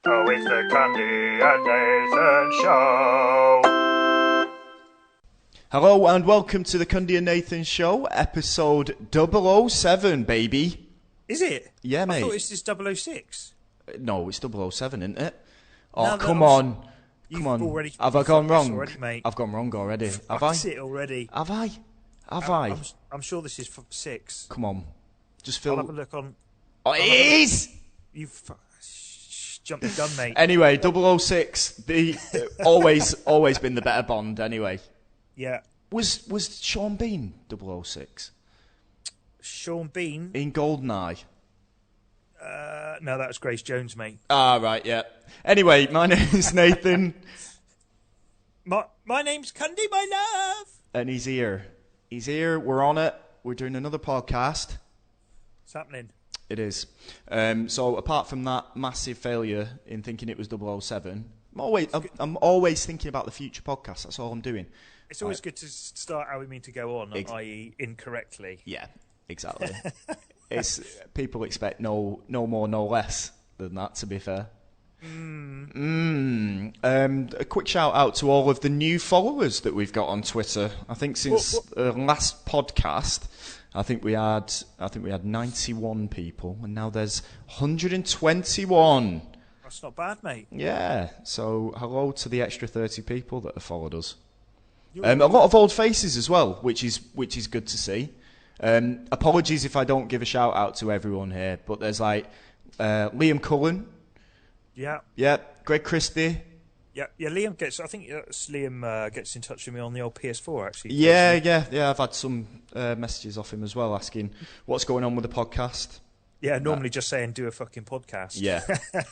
Oh, it's the Cundy Nathan Show. Hello and welcome to the Cundy Nathan Show, episode 007, baby. Is it? Yeah, mate. I thought this is 006. No, it's 007, isn't it? Oh, No, come on. You've Come on. already, Have I gone wrong? already, mate. I've gone wrong already. Have That's I? it already. Have I? Have I? I'm sure this is 6. Come on. Just I'll feel... have a look on... Oh, it is! You've jumped the gun, mate. Anyway, 006, always been the better Bond, anyway. Yeah. Was Sean Bean 006? Sean Bean? In GoldenEye? No, that was Grace Jones, mate. Ah, right, yeah. Anyway, my name is Nathan. My name's Cundy, my love. And he's here. He's here. We're on it. We're doing another podcast. What's happening? It is. So apart from that massive failure in thinking it was 007, I'm always thinking about the future podcast. That's all I'm doing. It's always good to start how we mean to go on, i.e. incorrectly. Yeah, exactly. People expect no more, no less than that, to be fair. A quick shout out to all of the new followers that we've got on Twitter. I think since the last podcast, I think we had 91 people, and now there's 121. That's not bad, mate. Yeah. So hello to the extra 30 people that have followed us. A lot of old faces as well, which is good to see. Apologies if I don't give a shout out to everyone here, but there's like Liam Cullen. Yeah. Yeah. Greg Christie. Yeah. Liam gets. I think Liam gets in touch with me on the old PS4 actually. Yeah. I've had some messages off him as well, asking what's going on with the podcast. Yeah, normally just saying do a fucking podcast. Yeah.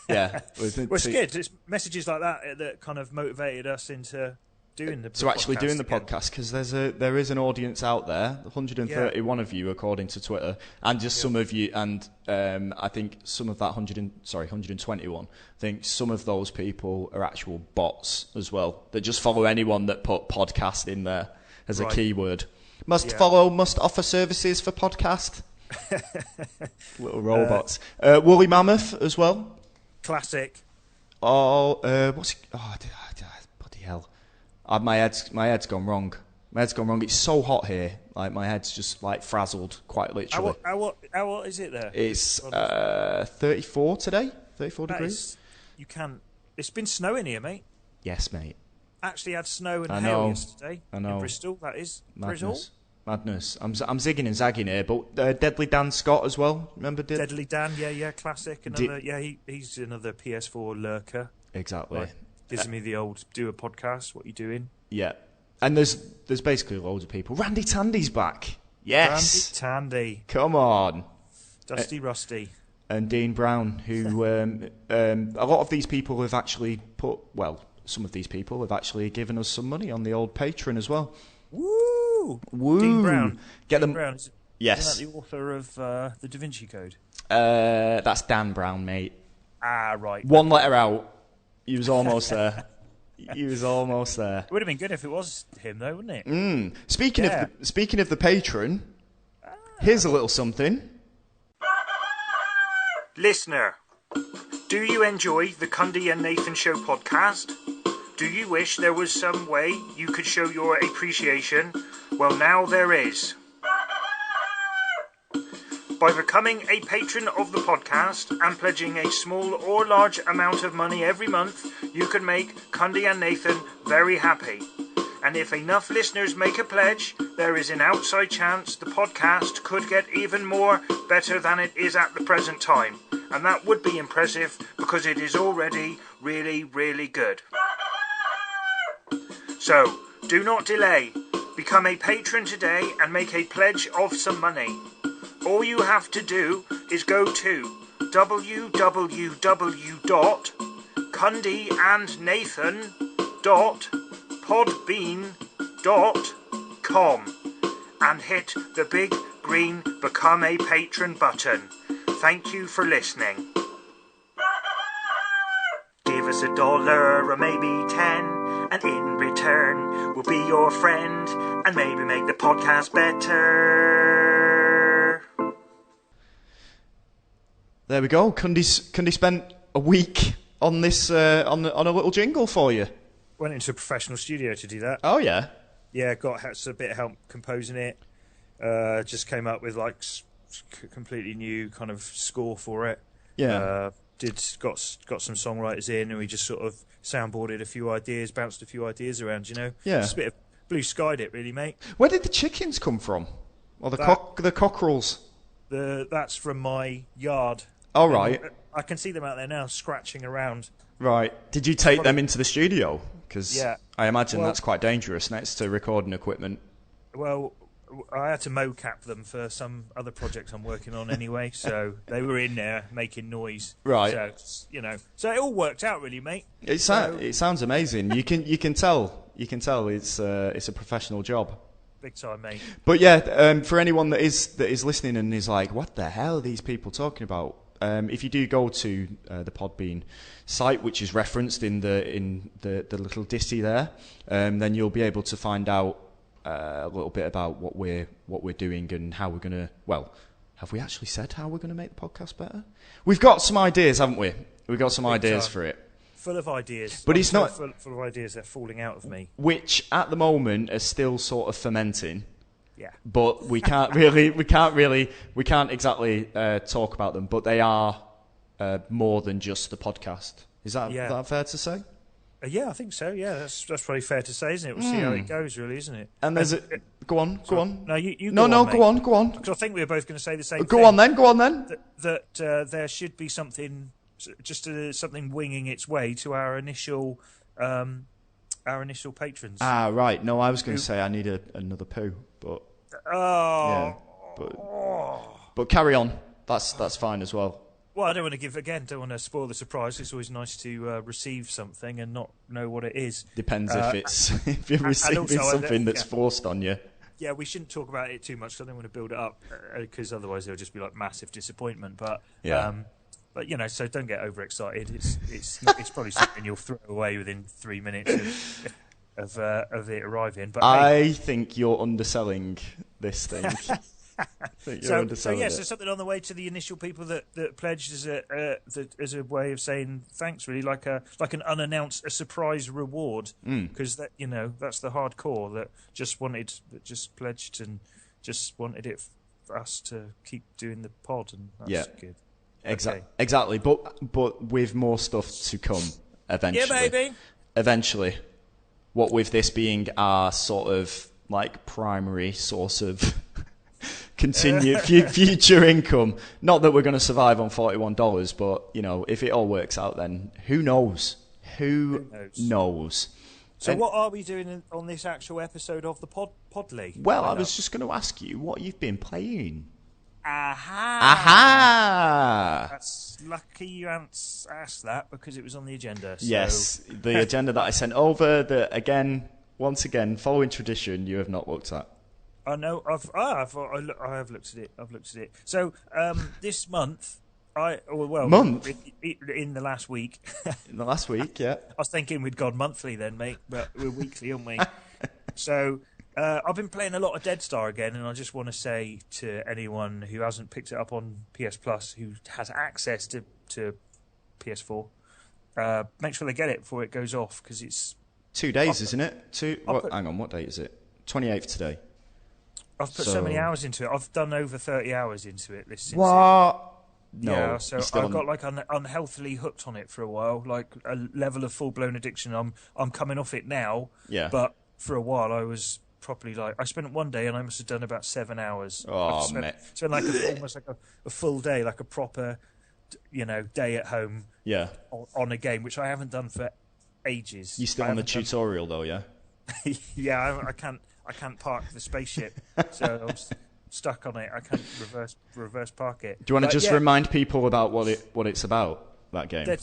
Well, it's good. It's messages like that that kind of motivated us into doing the podcast, because there is an audience out there, 131 of you according to Twitter, and just some of you, and I think some of that 121. I think some of those people are actual bots as well that just follow anyone that put podcast in there as a keyword. Must offer services for podcast. Little robots. Woolly Mammoth as well. Classic. Bloody hell. My head's gone wrong. It's so hot here. Like my head's just like frazzled, quite literally. How is it there? It's 34 today. 34 degrees. It's been snowing here, mate. Yes, mate. Actually had snow and hail yesterday. I know. In Bristol, that is. Madness. I'm zigging and zagging here, but Deadly Dan Scott as well. Remember Deadly Dan? Yeah, classic. He's another PS4 lurker. Exactly. Like, gives me the old do a podcast. What you doing? Yeah, and there's basically loads of people. Randy Tandy's back. Yes, Randy Tandy. Come on, Dusty Rusty. And Dean Brown, who a lot of these people have actually some of these people have actually given us some money on the old Patreon as well. Woo! Dean Brown. Brown. Yes. Isn't that the author of the Da Vinci Code? That's Dan Brown, mate. Ah, right. One letter out. He was almost there. It would have been good if it was him, though, wouldn't it? Speaking of the patron, here's a little something. Listener, do you enjoy the Cundy and Nathan Show podcast? Do you wish there was some way you could show your appreciation? Well, now there is. By becoming a patron of the podcast and pledging a small or large amount of money every month, you can make Cundy and Nathan very happy. And if enough listeners make a pledge, there is an outside chance the podcast could get even more better than it is at the present time. And that would be impressive because it is already really, really good. So, do not delay. Become a patron today and make a pledge of some money. All you have to do is go to www.cundyandnathan.podbean.com and hit the big green Become a Patron button. Thank you for listening. Give us $1 or maybe 10, and in return we'll be your friend and maybe make the podcast better. There we go. Cundy spent a week on this on a little jingle for you. Went into a professional studio to do that. Oh yeah. Yeah, got a bit of help composing it. Just came up with like completely new kind of score for it. Yeah. Got some songwriters in, and we just sort of soundboarded a few ideas, bounced a few ideas around. Yeah. Just a bit of blue skied it, really, mate. Where did the chickens come from? Or the cockerels? That's from my yard. Oh right. I can see them out there now, scratching around. Right. Did you take them into the studio? Because I imagine that's quite dangerous next to recording equipment. Well, I had to mocap them for some other project I'm working on anyway, so they were in there making noise. Right. So, so it all worked out really, mate. It sounds amazing. You can tell it's a professional job. Big time, mate. But yeah, for anyone that is listening and is like, what the hell are these people talking about? If you do go to the Podbean site, which is referenced in the little ditty there, then you'll be able to find out a little bit about what we're doing and how we're gonna. Well, have we actually said how we're gonna make the podcast better? We've got some ideas, haven't we? We've got some ideas for it. Full of ideas, but it's not full of ideas. They're falling out of me, which at the moment are still sort of fermenting. Yeah, but we can't exactly talk about them. But they are more than just the podcast. Is that fair to say? Yeah, I think so. Yeah, that's probably fair to say, isn't it? We'll see how it goes, really, isn't it? And there's go on. No, you. Go on. Because I think we were both going to say the same thing. Go on then. That there should be something, something winging its way to our initial patrons. Ah, right. No, I was going to say I need another poo, but. Yeah, but carry on. That's fine as well. Well, I don't want to spoil the surprise. It's always nice to receive something and not know what it is. Depends if you're receiving something that's forced on you. Yeah, we shouldn't talk about it too much because I don't want to build it up because otherwise it'll just be like massive disappointment. But but so don't get overexcited. It's probably something you'll throw away within 3 minutes of it arriving. But I think you're underselling this thing. So something on the way to the initial people that pledged as a way of saying thanks, really, like an unannounced, a surprise reward, because that's the hardcore that just pledged and just wanted it for us to keep doing the pod, and that's good. Exactly, but with more stuff to come eventually. Yeah, baby. Eventually, what with this being our sort of like primary source of continued future income. Not that we're going to survive on $41, but if it all works out, then who knows? Who knows? So what are we doing on this actual episode of the Podly? Well, I was just going to ask you what you've been playing. Aha! That's lucky you asked that because it was on the agenda. So. Yes, the agenda that I sent over. That once again, following tradition, you have not looked at. I know. I have looked at it. So this month, in the last week. In the last week, yeah. I was thinking we'd gone monthly then, mate, but we're weekly, aren't we? So I've been playing a lot of Dead Star again, and I just want to say to anyone who hasn't picked it up on PS Plus, who has access to PS4, make sure they get it before it goes off, because it's 2 days, isn't it? Hang on, what date is it? 28th today. I've put so many hours into it. I've done over 30 hours into it. What? No. Yeah, so I've got like unhealthily hooked on it for a while, like a level of full-blown addiction. I'm coming off it now, but for a while I was properly I spent one day and I must have done about 7 hours. Oh, mate. Spent almost like a full day, like a proper, day at home. Yeah. On a game, which I haven't done for ages. You're still on the tutorial though, yeah? Yeah, I can't park the spaceship, so I'm stuck on it. I can't reverse park it. Do you want to remind people about what it's about, that game? Dead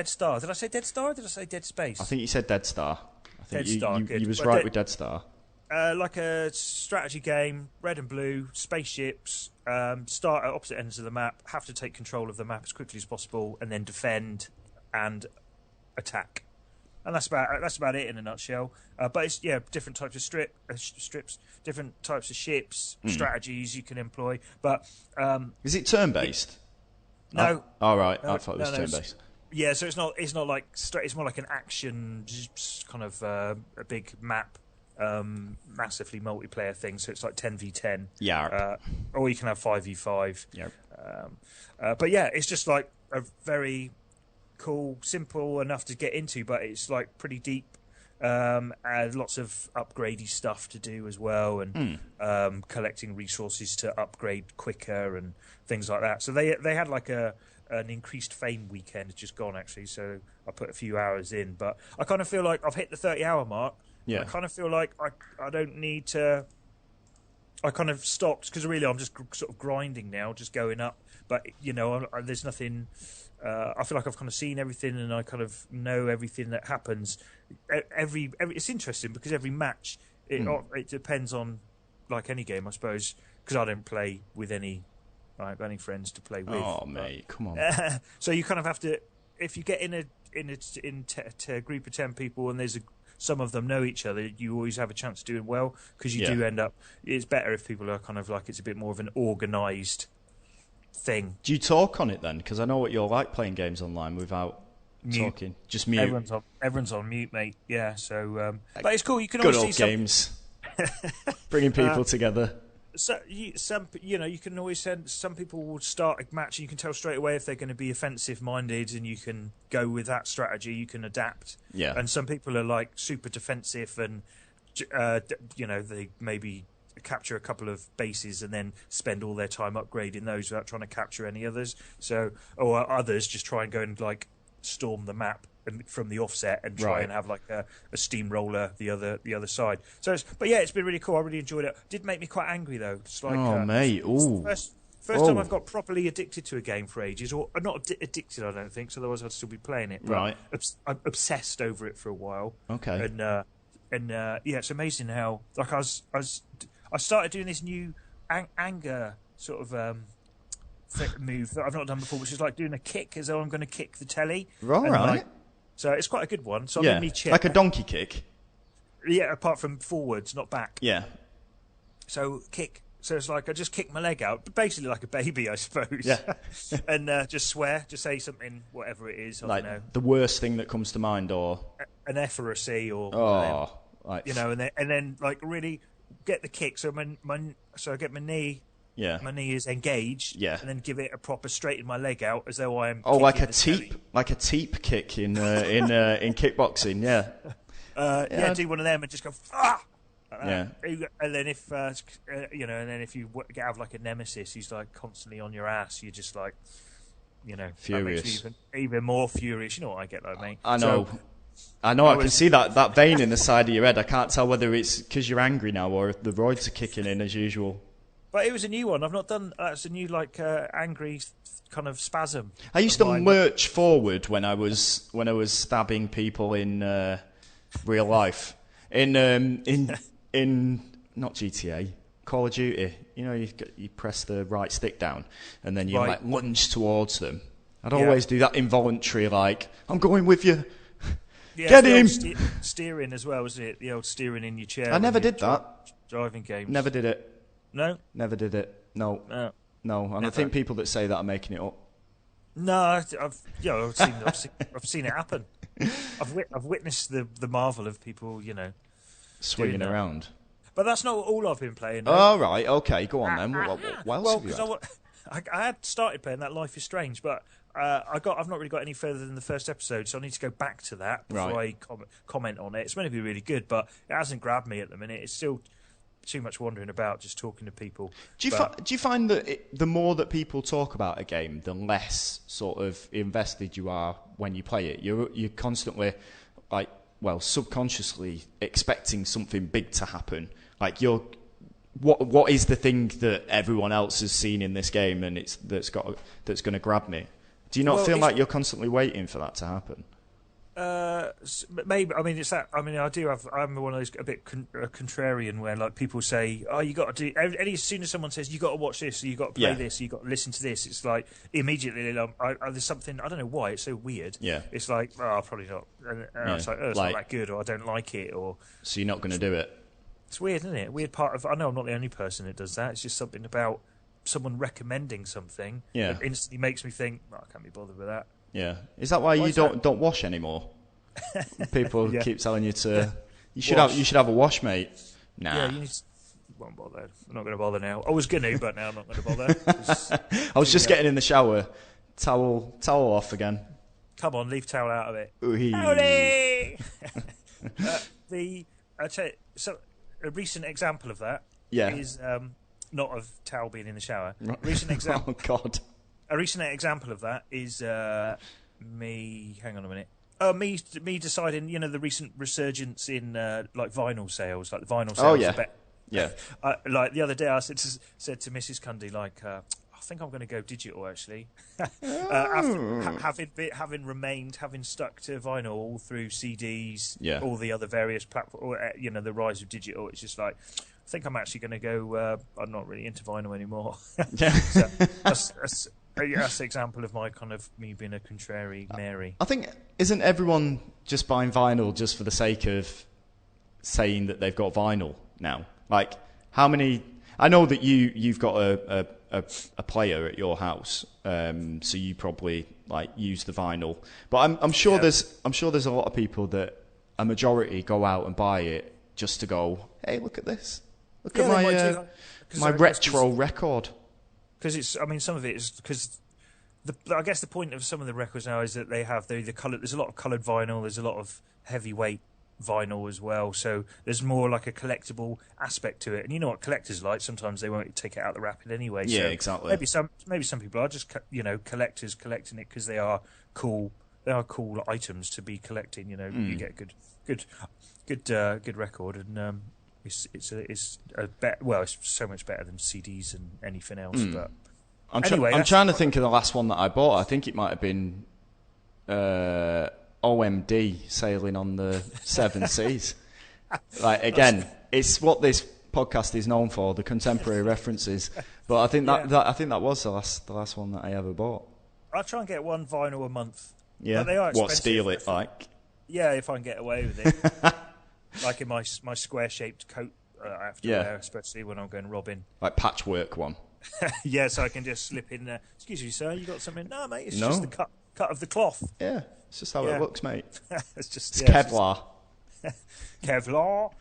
Star. Did I say Dead Star or did I say Dead Space? I think you said Dead Star. I think you was with Dead Star. Like a strategy game, red and blue, spaceships, start at opposite ends of the map, have to take control of the map as quickly as possible, and then defend and attack. And that's about it in a nutshell. But it's different types of strips, different types of ships, strategies you can employ. But is it turn based? No. All right. I thought it was turn based. Yeah, so it's not like straight. It's more like an action kind of a big map, massively multiplayer thing. So it's like 10v10. Yeah. Or you can have 5v5. Yeah. But yeah, it's just like a very cool, simple enough to get into, but it's like pretty deep. And lots of upgradey stuff to do as well, and collecting resources to upgrade quicker and things like that. So they had like an increased fame weekend just gone actually. So I put a few hours in, but I kind of feel like I've hit the 30-hour mark. Yeah. I kind of feel like I don't need to. I kind of stopped because really I'm just sort of grinding now, just going up. But there's nothing. I feel like I've kind of seen everything, and I kind of know everything that happens. Every it's interesting because every match it depends on, like any game, I suppose, because I don't play with any friends to play with. Oh mate, come on. So you kind of have to, if you get in a group of 10 people and some of them know each other, you always have a chance of doing well because you do end up. It's better if people are kind of like it's a bit more of an organised thing. Do you talk on it then? Because I know what you're like playing games online without talking. Just mute. Everyone's on mute, mate. Yeah. So, but it's cool. You can good always old see games, bringing people together. So you can always send. Some people will start a match, and you can tell straight away if they're going to be offensive-minded, and you can go with that strategy. You can adapt. Yeah. And some people are like super defensive, and they maybe capture a couple of bases and then spend all their time upgrading those without trying to capture any others. So, or others just try and go and like storm the map from the offset and try and have like a steamroller the other side. So, but yeah, it's been really cool. I really enjoyed it. Did make me quite angry though. It's like, mate, ooh. First time I've got properly addicted to a game for ages, or not addicted, I don't think. So otherwise, I'd still be playing it. But right. I'm obsessed over it for a while. Okay. And yeah, it's amazing how like I started doing this new anger sort of move that I've not done before, which is like doing a kick as though I'm going to kick the telly. Right. So it's quite a good one. So I'm in me chair. Like a donkey kick. Yeah, apart from forwards, not back. Yeah. So kick. So it's like I just kick my leg out, basically like a baby, I suppose. Yeah. And just swear, just say something, whatever it is. I don't know. The worst thing that comes to mind, or an F or a C, or and then like really get the kick. So I get my knee. Yeah. My knee is engaged. Yeah. And then give it a proper straighten my leg out as though I'm. Oh, like a teep kick in kickboxing. Yeah. Do one of them and just go. Ah! Yeah. And then if you get out of like a nemesis who's like constantly on your ass, you're just like, furious. That makes you even more furious. You know what I get, though, mate. I know. I can see that vein in the side of your head. I can't tell whether it's because you're angry now or if the roids are kicking in as usual. But it was a new one. I've not done. That's a new angry kind of spasm. I used to lurch forward when I was stabbing people in real life. In not GTA, Call of Duty. You press the right stick down and then you like lunge towards them. I'd always do that involuntary, like I'm going with you. Yeah, get him. Steering as well, was it? The old steering in your chair. I never did that. Driving games. Never did it. No. Never did it. No. No. And never. I think people that say that are making it up. No, I've seen it happen. I've witnessed the marvel of people, swinging around. But that's not all I've been playing. Oh, right, okay, go on then. What else have you had? I had started playing that Life is Strange, but I've not really got any further than the first episode, so I need to go back to that before I comment on it. It's meant to be really good, but it hasn't grabbed me at the minute. It's still too much wandering about, just talking to people. Do you find that the more that people talk about a game, the less sort of invested you are when you play it? You're constantly subconsciously expecting something big to happen. Like what is the thing that everyone else has seen in this game and that's going to grab me? Do you not feel like you're constantly waiting for that to happen? Maybe. I mean, it's that. I mean, I do have. I'm one of those a bit contrarian where like people say, "Oh, you got to do." As soon as someone says, "You got to watch this," or "You got to play this," or "You got to listen to this," it's like immediately there's something. I don't know why it's so weird. Yeah. It's like, oh, probably not. And it's like, it's not that good, or I don't like it, or. So you're not going to do it. It's weird, isn't it? Weird part of. I know I'm not the only person that does that. It's just something about someone recommending something that instantly makes me think, I can't be bothered with that. Yeah. Is that why you don't wash anymore? People keep telling you to. You should have a wash, mate. Nah. Yeah, you need to, won't bother. I'm not going to bother now. I was going to, but now I'm not going to bother. I was just getting in the shower. Towel off again. Come on, leave towel out of it. Howdy! I tell you, so a recent example of that is not of towel being in the shower. Recent example. Oh God. A recent example of that is me. Hang on a minute. Me deciding, the recent resurgence in like vinyl sales, like the vinyl sales. Oh yeah. Yeah. Like the other day, I said to Mrs. Cundy, like, I think I'm going to go digital actually. Having stuck to vinyl all through CDs, all the other various platforms, the rise of digital. It's just like, I think I'm actually going to go. I'm not really into vinyl anymore. Yeah. So that's the example of me being a contrary Mary. I think, isn't everyone just buying vinyl just for the sake of saying that they've got vinyl now? Like, how many? I know that you've got a player at your house, so you probably like use the vinyl. But I'm sure there's a lot of people that a majority go out and buy it just to go, hey, look at this, look at my retro record. Because some of it is because I guess the point of some of the records now is that they have the color. There's a lot of coloured vinyl. There's a lot of heavyweight vinyl as well. So there's more like a collectible aspect to it. And you know what collectors like? Sometimes they won't take it out of the wrapper anyway. Yeah, so exactly. Maybe some people are just collectors collecting it because they are cool. They are cool items to be collecting. You get a good record and. It's so much better than CDs and anything else. But I'm trying to think of the last one that I bought. I think it might have been OMD sailing on the seven seas. Like again, it's what this podcast is known for, the contemporary references. But I think that was the last one that I ever bought. I try and get one vinyl a month. Yeah, but they are expensive. What, steal it like? Yeah, if I can get away with it. Like in my square-shaped coat I have to wear, especially when I'm going robbing. Like patchwork one. Yeah, so I can just slip in there. Excuse me, sir, you got something? No, mate, it's just the cut of the cloth. Yeah, it's just how it looks, mate. It's Kevlar. Kevlar.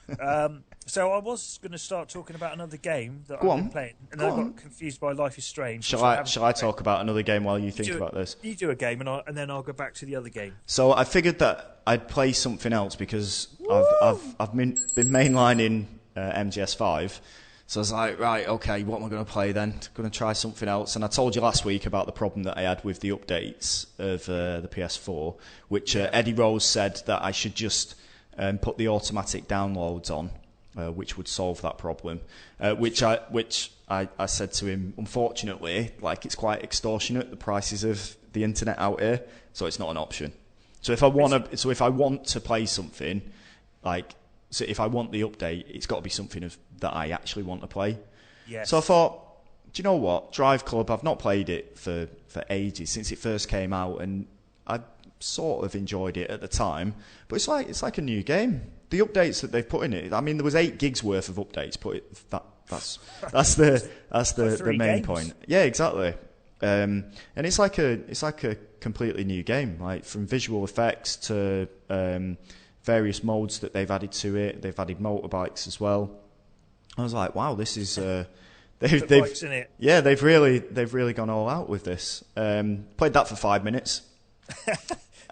So I was going to start talking about another game that I've been playing, and then I got confused by Life is Strange. Shall I talk about another game while you think about this? You do a game, and then I'll go back to the other game. So I figured that I'd play something else because I've been mainlining MGS5. So I was like, right, okay, what am I going to play then? Going to try something else. And I told you last week about the problem that I had with the updates of the PS4, which Eddie Rose said that I should just put the automatic downloads on. Which would solve that problem, which I said to him. Unfortunately, like it's quite extortionate, the prices of the internet out here, so it's not an option. So if I want to play something, if I want the update, it's got to be something that I actually want to play. Yes. So I thought, do you know what? Drive Club. I've not played it for ages, since it first came out, and I sort of enjoyed it at the time. But it's like a new game. The updates that they've put in it. I mean, there was 8 gigs worth of updates. That's the main point. Yeah, exactly. And it's like a completely new game. Like from visual effects to various modes that they've added to it. They've added motorbikes as well. I was like, wow, this is. They've really gone all out with this. Played that for 5 minutes.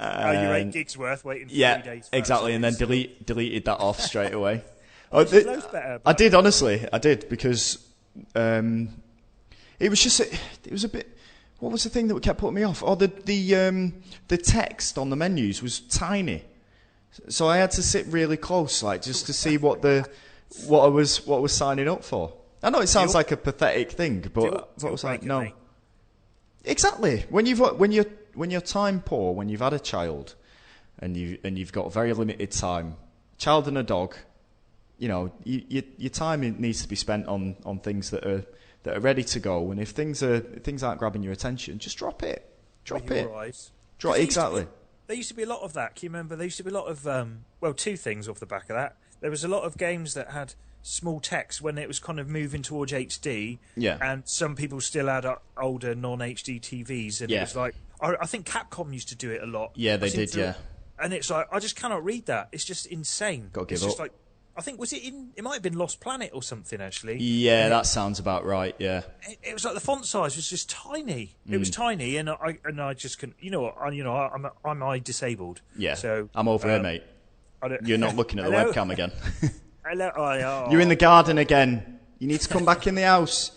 You're 8 gigs worth waiting for 3 days. Exactly, and then deleted that off straight away. I did, honestly. I did, because it was a bit... What was the thing that kept putting me off? The text on the menus was tiny. So I had to sit really close, just to see what I was signing up for. I know it sounds like a pathetic thing, but I was like, no. Exactly. When you're time poor, when you've had a child, and you've got very limited time, child and a dog, your time needs to be spent on things that are ready to go. And if things aren't grabbing your attention, just drop it. Exactly. There used to be a lot of that. Can you remember? There used to be a lot of 2 things off the back of that. There was a lot of games that had small text when it was kind of moving towards HD, and some people still had older non-HD TVs, and it was like, I think Capcom used to do it a lot. Yeah, they did. Yeah. And it's like I just cannot read that. It's just insane. Got to give it's up. Just like I think it might have been Lost Planet or something actually. Yeah, that sounds about right. Yeah. It was like the font size was just tiny. It was tiny, and I just couldn't. I'm eye disabled. Yeah. So I'm over here, mate. You're not looking at the webcam again. Hello. You're in the garden again. You need to come back in the house.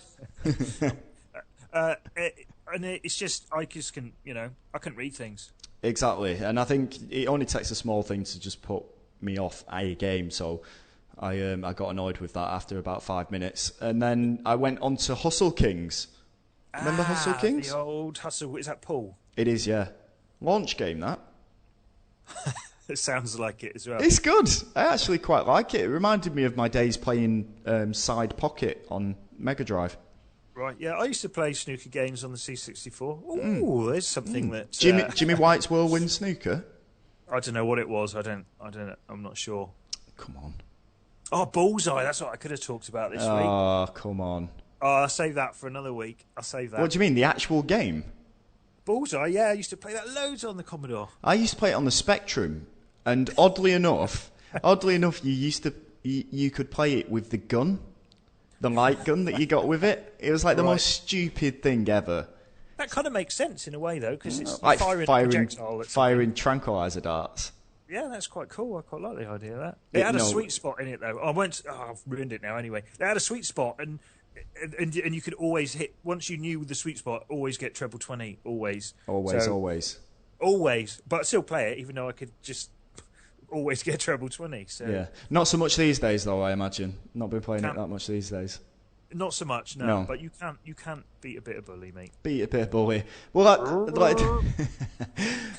It's just I just can I couldn't read things. Exactly, and I think it only takes a small thing to just put me off a game. So I got annoyed with that after about 5 minutes, and then I went on to Hustle Kings. Remember Hustle Kings? The old Hustle. Is that Paul? It is, yeah. Launch game that. It sounds like it as well. It's good. I actually quite like it. It reminded me of my days playing Side Pocket on Mega Drive. Right, yeah, I used to play snooker games on the C64. Ooh, there's something that... Jimmy White's Whirlwind Snooker? I don't know what it was. I'm not sure. Come on. Oh, Bullseye, that's what I could have talked about this week. Oh, come on. Oh, I'll save that for another week. I'll save that. What do you mean, the actual game? Bullseye, yeah, I used to play that loads on the Commodore. I used to play it on the Spectrum, and oddly enough, you could play it with the gun. The light gun that you got with it. It was like the most stupid thing ever. That kind of makes sense in a way, though, because it's like firing projectile. Firing tranquilizer darts. Yeah, that's quite cool. I quite like the idea of that. It had a sweet spot in it, though. I've ruined it now anyway. They had a sweet spot, and you could always hit, once you knew the sweet spot, always get treble 20, always. Always. Always. But I'd still play it, even though I could just... always get treble 20. So. Yeah, not so much these days though. I imagine not been playing it that much these days. Not so much, no. But you can't beat a bit of bully, mate. Beat a bit of bully. Well,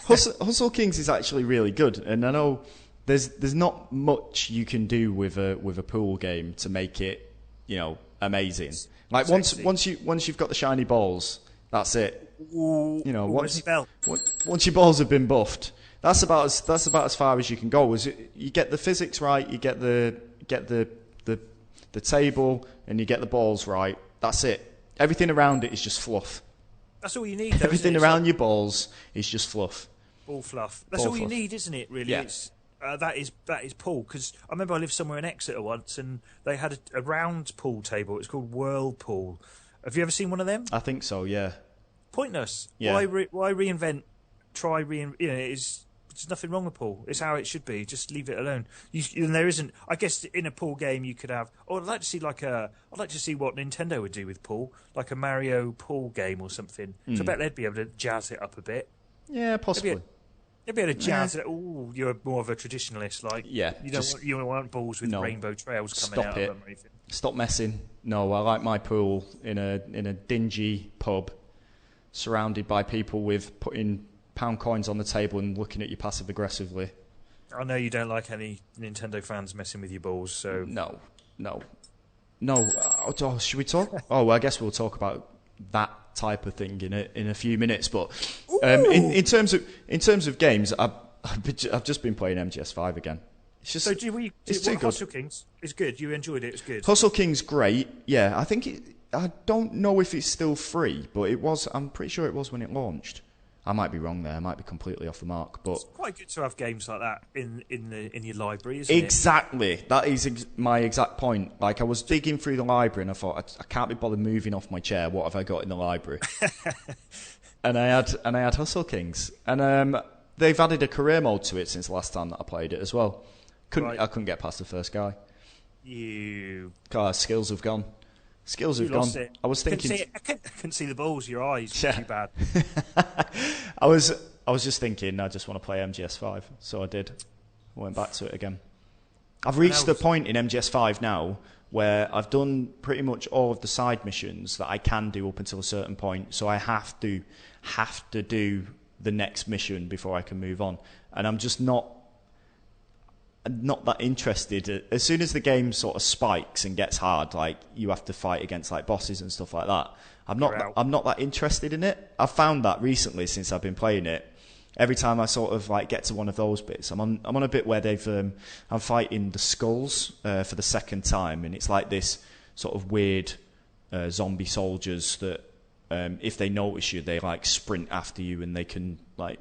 Hustle Kings is actually really good, and I know there's not much you can do with a pool game to make it amazing. Like once you've got the shiny balls, that's it. Ooh, once your balls have been buffed. That's about as far as you can go. You get the physics right, you get the table, and you get the balls right. That's it. Everything around it is just fluff. That's all you need, though. Everything around your balls is just fluff. Ball fluff. That's all you need, isn't it? Really. Yeah. It's, that is pool. Because I remember I lived somewhere in Exeter once, and they had a round pool table. It was called Whirlpool. Have you ever seen one of them? I think so. Yeah. Pointless. Yeah. Why reinvent? There's nothing wrong with pool. It's how it should be. Just leave it alone. And there isn't. I guess in a pool game you could have. Oh, I'd like to see what Nintendo would do with pool, like a Mario pool game or something. So I bet they'd be able to jazz it up a bit. Yeah, possibly. They'd be able to jazz it. Oh, you're more of a traditionalist, like. Yeah. You don't want balls with rainbow trails coming out of them or anything. Stop messing. No, I like my pool in a dingy pub, surrounded by people with putting pound coins on the table and looking at you passive aggressively. I know you don't like any Nintendo fans messing with your balls, so no. Should we talk? Oh, well, I guess we'll talk about that type of thing in a few minutes. But in terms of games, I've just been playing MGS5 again. It's just it's too good. Hustle Kings is good. You enjoyed it. It's good. Hustle Kings great. Yeah, I think I don't know if it's still free, but it was. I'm pretty sure it was when it launched. I might be wrong there. I might be completely off the mark, but it's quite good to have games like that in your library, isn't it? Exactly. That is my exact point. Like I was digging through the library and I thought I can't be bothered moving off my chair. What have I got in the library? and I had Hustle Kings, and they've added a career mode to it since the last time that I played it as well. I couldn't get past the first guy. Skills have gone. Skills have gone. It. I was thinking. I couldn't see the balls. Your eyes. Yeah. Too bad. I was just thinking. I just want to play MGS5, so I did. I went back to it again. I've reached the point in MGS5 now where I've done pretty much all of the side missions that I can do up until a certain point. So I have to do the next mission before I can move on, and I'm just not that interested. As soon as the game sort of spikes and gets hard, like you have to fight against like bosses and stuff like that, I'm not that interested in it. I've found that recently since I've been playing it. Every time I sort of like get to one of those bits, I'm on a bit where I'm fighting the skulls for the second time, and it's like this sort of weird zombie soldiers that if they notice you, they like sprint after you, and they can like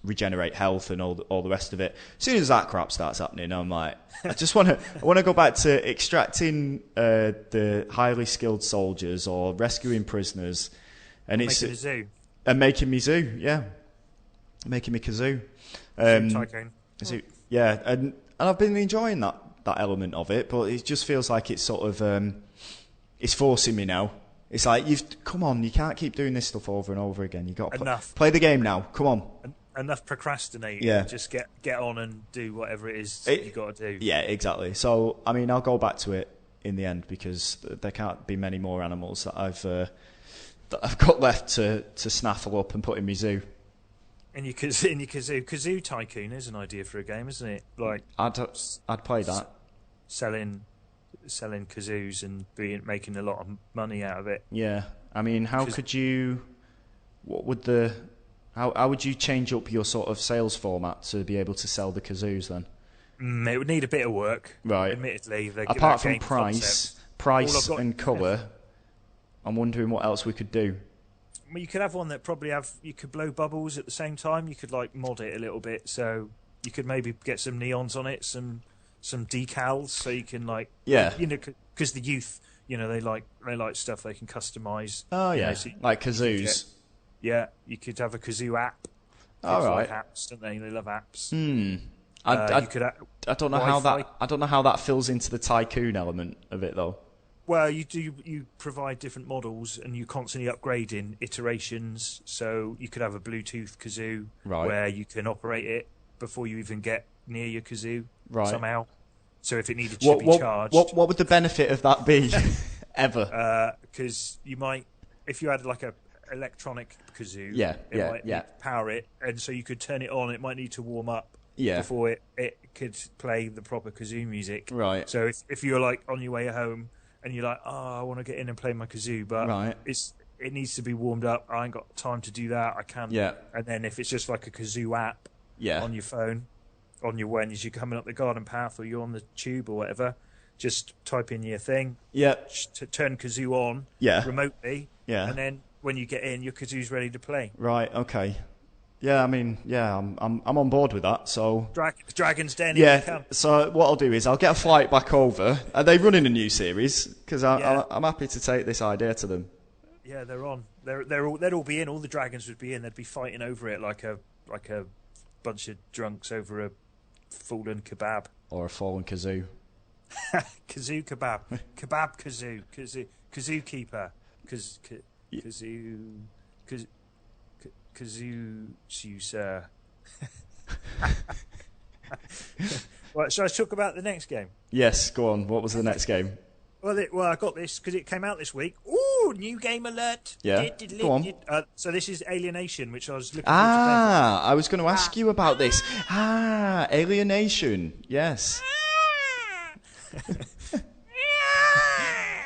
regenerate health and all the rest of it. As soon as that crap starts happening, I'm like, I want to go back to extracting the highly skilled soldiers or rescuing prisoners, and making a zoo. And making me zoo, yeah, making me kazoo. Tycoon. Yeah, and I've been enjoying that element of it, but it just feels like it's sort of it's forcing me now. It's like, come on, you can't keep doing this stuff over and over again. You got to play the game now. Come on. Enough procrastinating. Yeah. Just get on and do whatever it is you got to do. Yeah, exactly. So, I mean, I'll go back to it in the end, because there can't be many more animals that I've got left to snaffle up and put in my zoo. In your kazoo tycoon is an idea for a game, isn't it? Like I'd play that. Selling kazoos and making a lot of money out of it. Yeah, I mean, how would you change up your sort of sales format to be able to sell the kazoos then? It would need a bit of work, right? Admittedly, apart from price and colour, I'm wondering what else we could do. Well, you could have one that you could blow bubbles at the same time. You could like mod it a little bit, so you could maybe get some neons on it, some decals, so you can because the youth, they like stuff they can customize. Oh yeah, like kazoos. You could have a kazoo app. All right, like apps, don't they? They love apps. I don't know how that fills into the tycoon element of it though. Well, you provide different models, and you constantly upgrading iterations. So you could have a Bluetooth kazoo where you can operate it before you even get near your kazoo somehow. So if it needed to be charged, what would the benefit of that be? Ever? Because you might, if you had like a electronic kazoo, it might need to power it, and so you could turn it on. It might need to warm up before it could play the proper kazoo music. Right. So if you're like on your way home and you're like, I want to get in and play my kazoo, but it needs to be warmed up. I ain't got time to do that. I can't. Yeah. And then if it's just like a kazoo app on your phone, as you're coming up the garden path or you're on the tube or whatever, just type in your thing. Yeah. To turn kazoo on. Yeah. Remotely. Yeah. And then when you get in, your kazoo's ready to play. Right. Okay. Yeah. I mean, I'm on board with that. So. Dragon's Den. Yeah. So what I'll do is I'll get a flight back over. Are they running a new series? Because I'm happy to take this idea to them. Yeah, they're on. They'd all be in. All the dragons would be in. They'd be fighting over it like a bunch of drunks over a fallen kebab or a fallen kazoo. Kazoo kebab, kebab kazoo, kazoo keeper, kazoo, you sir. Right, shall I talk about the next game? Yes, go on. What was the next game? Well, I got this because it came out this week. Ooh, new game alert! Yeah, go on. So this is Alienation, which I was looking. I was going to ask you about this. Alienation. Yes.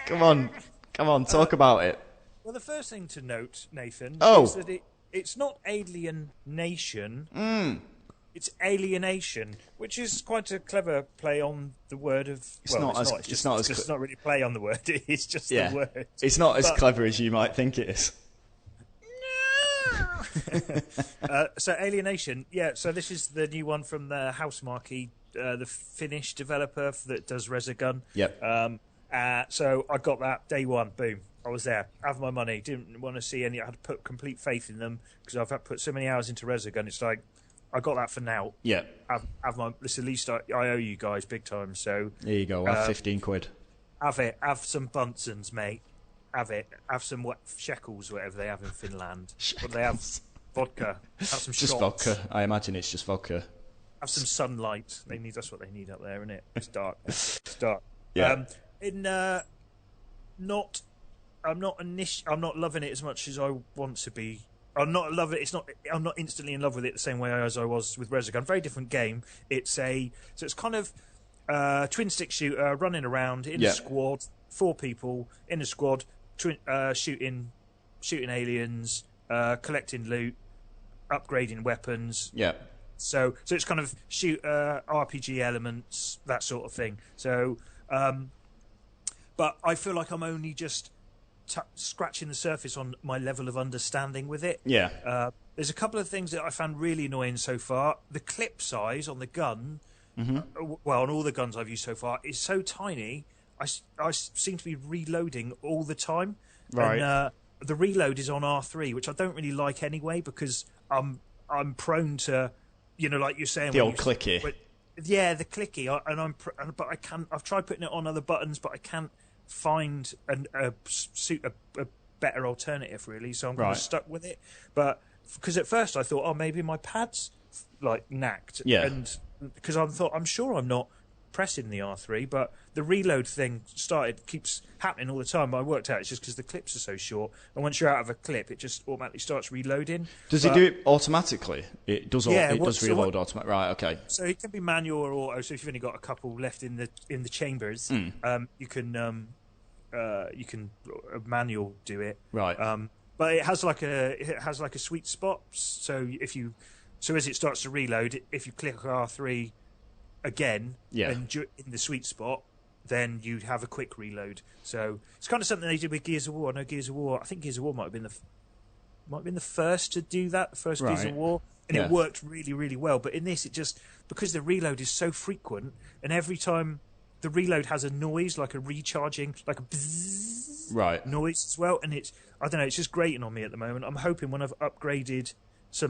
Come on, talk about it. Well, the first thing to note, Nathan, is that it's not Alienation. It's Alienation, which is quite a clever play on the word of. It's not really play on the word. It's just the word. It's not as clever as you might think it is. So Alienation, so this is the new one from the Housemarque, the Finnish developer that does Resogun. Yep. So I got that day one. Boom. I was there. Have my money. Didn't want to see any. I had to put complete faith in them because I've had put so many hours into Resogun. It's like I got that for now. Yeah. Have my. This at least I owe you guys big time. So there you go. Have 15 quid. Have it. Have some Bunsen's, mate. Have it. Have some shekels, whatever they have in Finland. What they have? Vodka. Have some just shots. Vodka. I imagine it's just vodka. Have some sunlight. That's what they need up there, isn't it? It's dark. It's dark. Yeah. I'm not loving it as much as I want to be. I'm not loving it. I'm not instantly in love with it the same way as I was with Resogun. Very different game. It's kind of twin stick shooter, running around in a squad, 4 people in a squad, shooting aliens, collecting loot, upgrading weapons. Yeah. So it's kind of shooter, RPG elements, that sort of thing. So, but I feel like I'm only just scratching the surface on my level of understanding with it. Yeah. There's a couple of things that I found really annoying so far. The clip size on the gun, well, on all the guns I've used so far, is so tiny. I seem to be reloading all the time. Right. And, the reload is on R3, which I don't really like anyway, because I'm prone to, like you're saying, the old clicky. Yeah, the clicky, but I can't. I've tried putting it on other buttons, but I can't find a better alternative really. So I'm kind of stuck with it. But because at first I thought, maybe my pad's like knacked, and because I'm sure I'm not pressing the R3, but the reload thing keeps happening all the time. But I worked out it's just because the clips are so short, and once you're out of a clip, it just automatically starts reloading. Does it do it automatically? It does. It does reload automatically. Right. Okay. So it can be manual or auto. So if you've only got a couple left in the chambers, you can manual do it. Right. But it has like a sweet spot. So as it starts to reload, if you click R3 again, and in the sweet spot, then you'd have a quick reload. So it's kind of something they did with Gears of War. I know Gears of War. I think Gears of War might have been the first to do that. The first Gears of War, and it worked really, really well. But in this, it just because the reload is so frequent, and every time the reload has a noise like a recharging, like a bzzz noise as well, and I don't know. It's just grating on me at the moment. I'm hoping when I've upgraded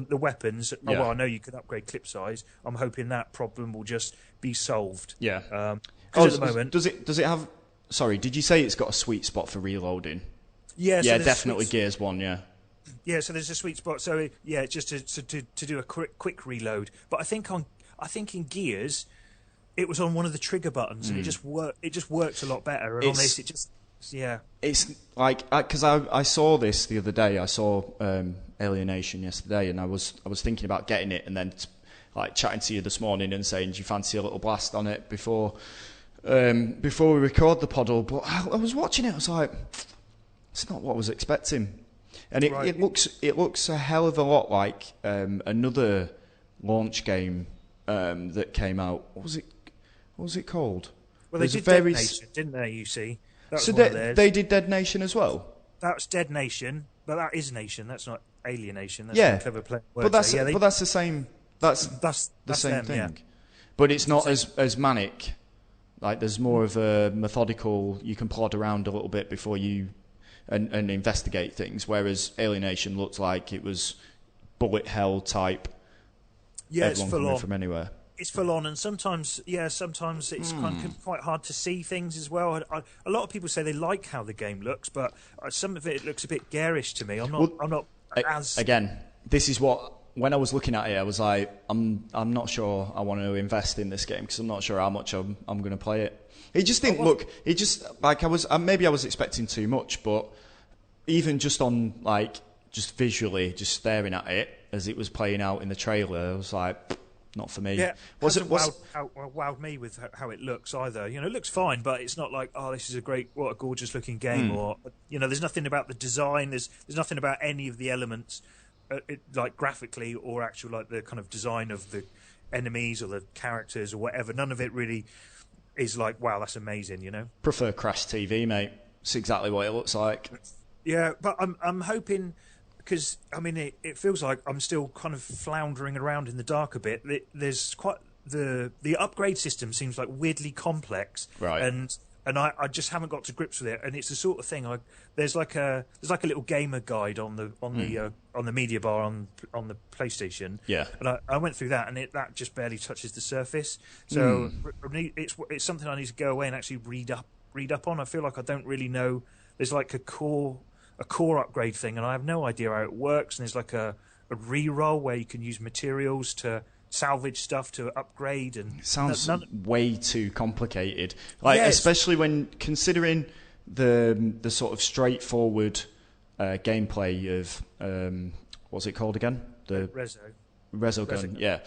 the weapons. Well, I know you can upgrade clip size. I'm hoping that problem will just be solved. Yeah. At the moment, does it have? Sorry, did you say it's got a sweet spot for reloading? Yeah. Yeah, so definitely Gears 1. Yeah. Yeah, so there's a sweet spot. So just to do a quick reload. But I think in Gears, it was on one of the trigger buttons, and it just worked a lot better. And on this, it just It's like because I saw this the other day. I saw Alienation yesterday, and I was thinking about getting it, and then like chatting to you this morning and saying, do you fancy a little blast on it before we record the poddle? But I was watching it, I was like, it's not what I was expecting, and it looks a hell of a lot like another launch game that came out. What was it called? Well, they did Dead Nation, didn't they? You see, so they did Dead Nation as well. That's Dead Nation, but that is Nation. That's not Alienation. That's a clever play. But that's the same. That's the same them, thing. Yeah. But it's not as manic. Like there's more of a methodical. You can plod around a little bit before you and investigate things. Whereas Alienation looked like it was bullet hell type. Yeah, it's full on from anywhere. It's full on, and sometimes it's kind of quite hard to see things as well. A lot of people say they like how the game looks, but some of it looks a bit garish to me. I'm not as again. This is what when I was looking at it, I was like, I'm not sure I want to invest in this game because I'm not sure how much I'm going to play it. It just didn't look. It just like I was maybe I was expecting too much, but even just on like just visually, just staring at it as it was playing out in the trailer, I was like. Not for me. Yeah, wowed me with how it looks either. It looks fine, but it's not like, this is what a gorgeous looking game, or there's nothing about the design. There's nothing about any of the elements, like graphically or actual like the kind of design of the enemies or the characters or whatever. None of it really is like, wow, that's amazing. Prefer Crash TV, mate. It's exactly what it looks like. Yeah, but I'm hoping. Because it feels like I'm still kind of floundering around in the dark a bit. There's quite the upgrade system seems like weirdly complex, right? And I just haven't got to grips with it. And it's the sort of thing there's like a little gamer guide on the media bar on the PlayStation. Yeah, and I went through that, and that just barely touches the surface. So it's something I need to go away and actually read up on. I feel like I don't really know. There's like a core upgrade thing, and I have no idea how it works. And there's like a re-roll where you can use materials to salvage stuff to upgrade. And it sounds way too complicated. Especially when considering the sort of straightforward gameplay of what's it called again? The Rezo gun, yeah.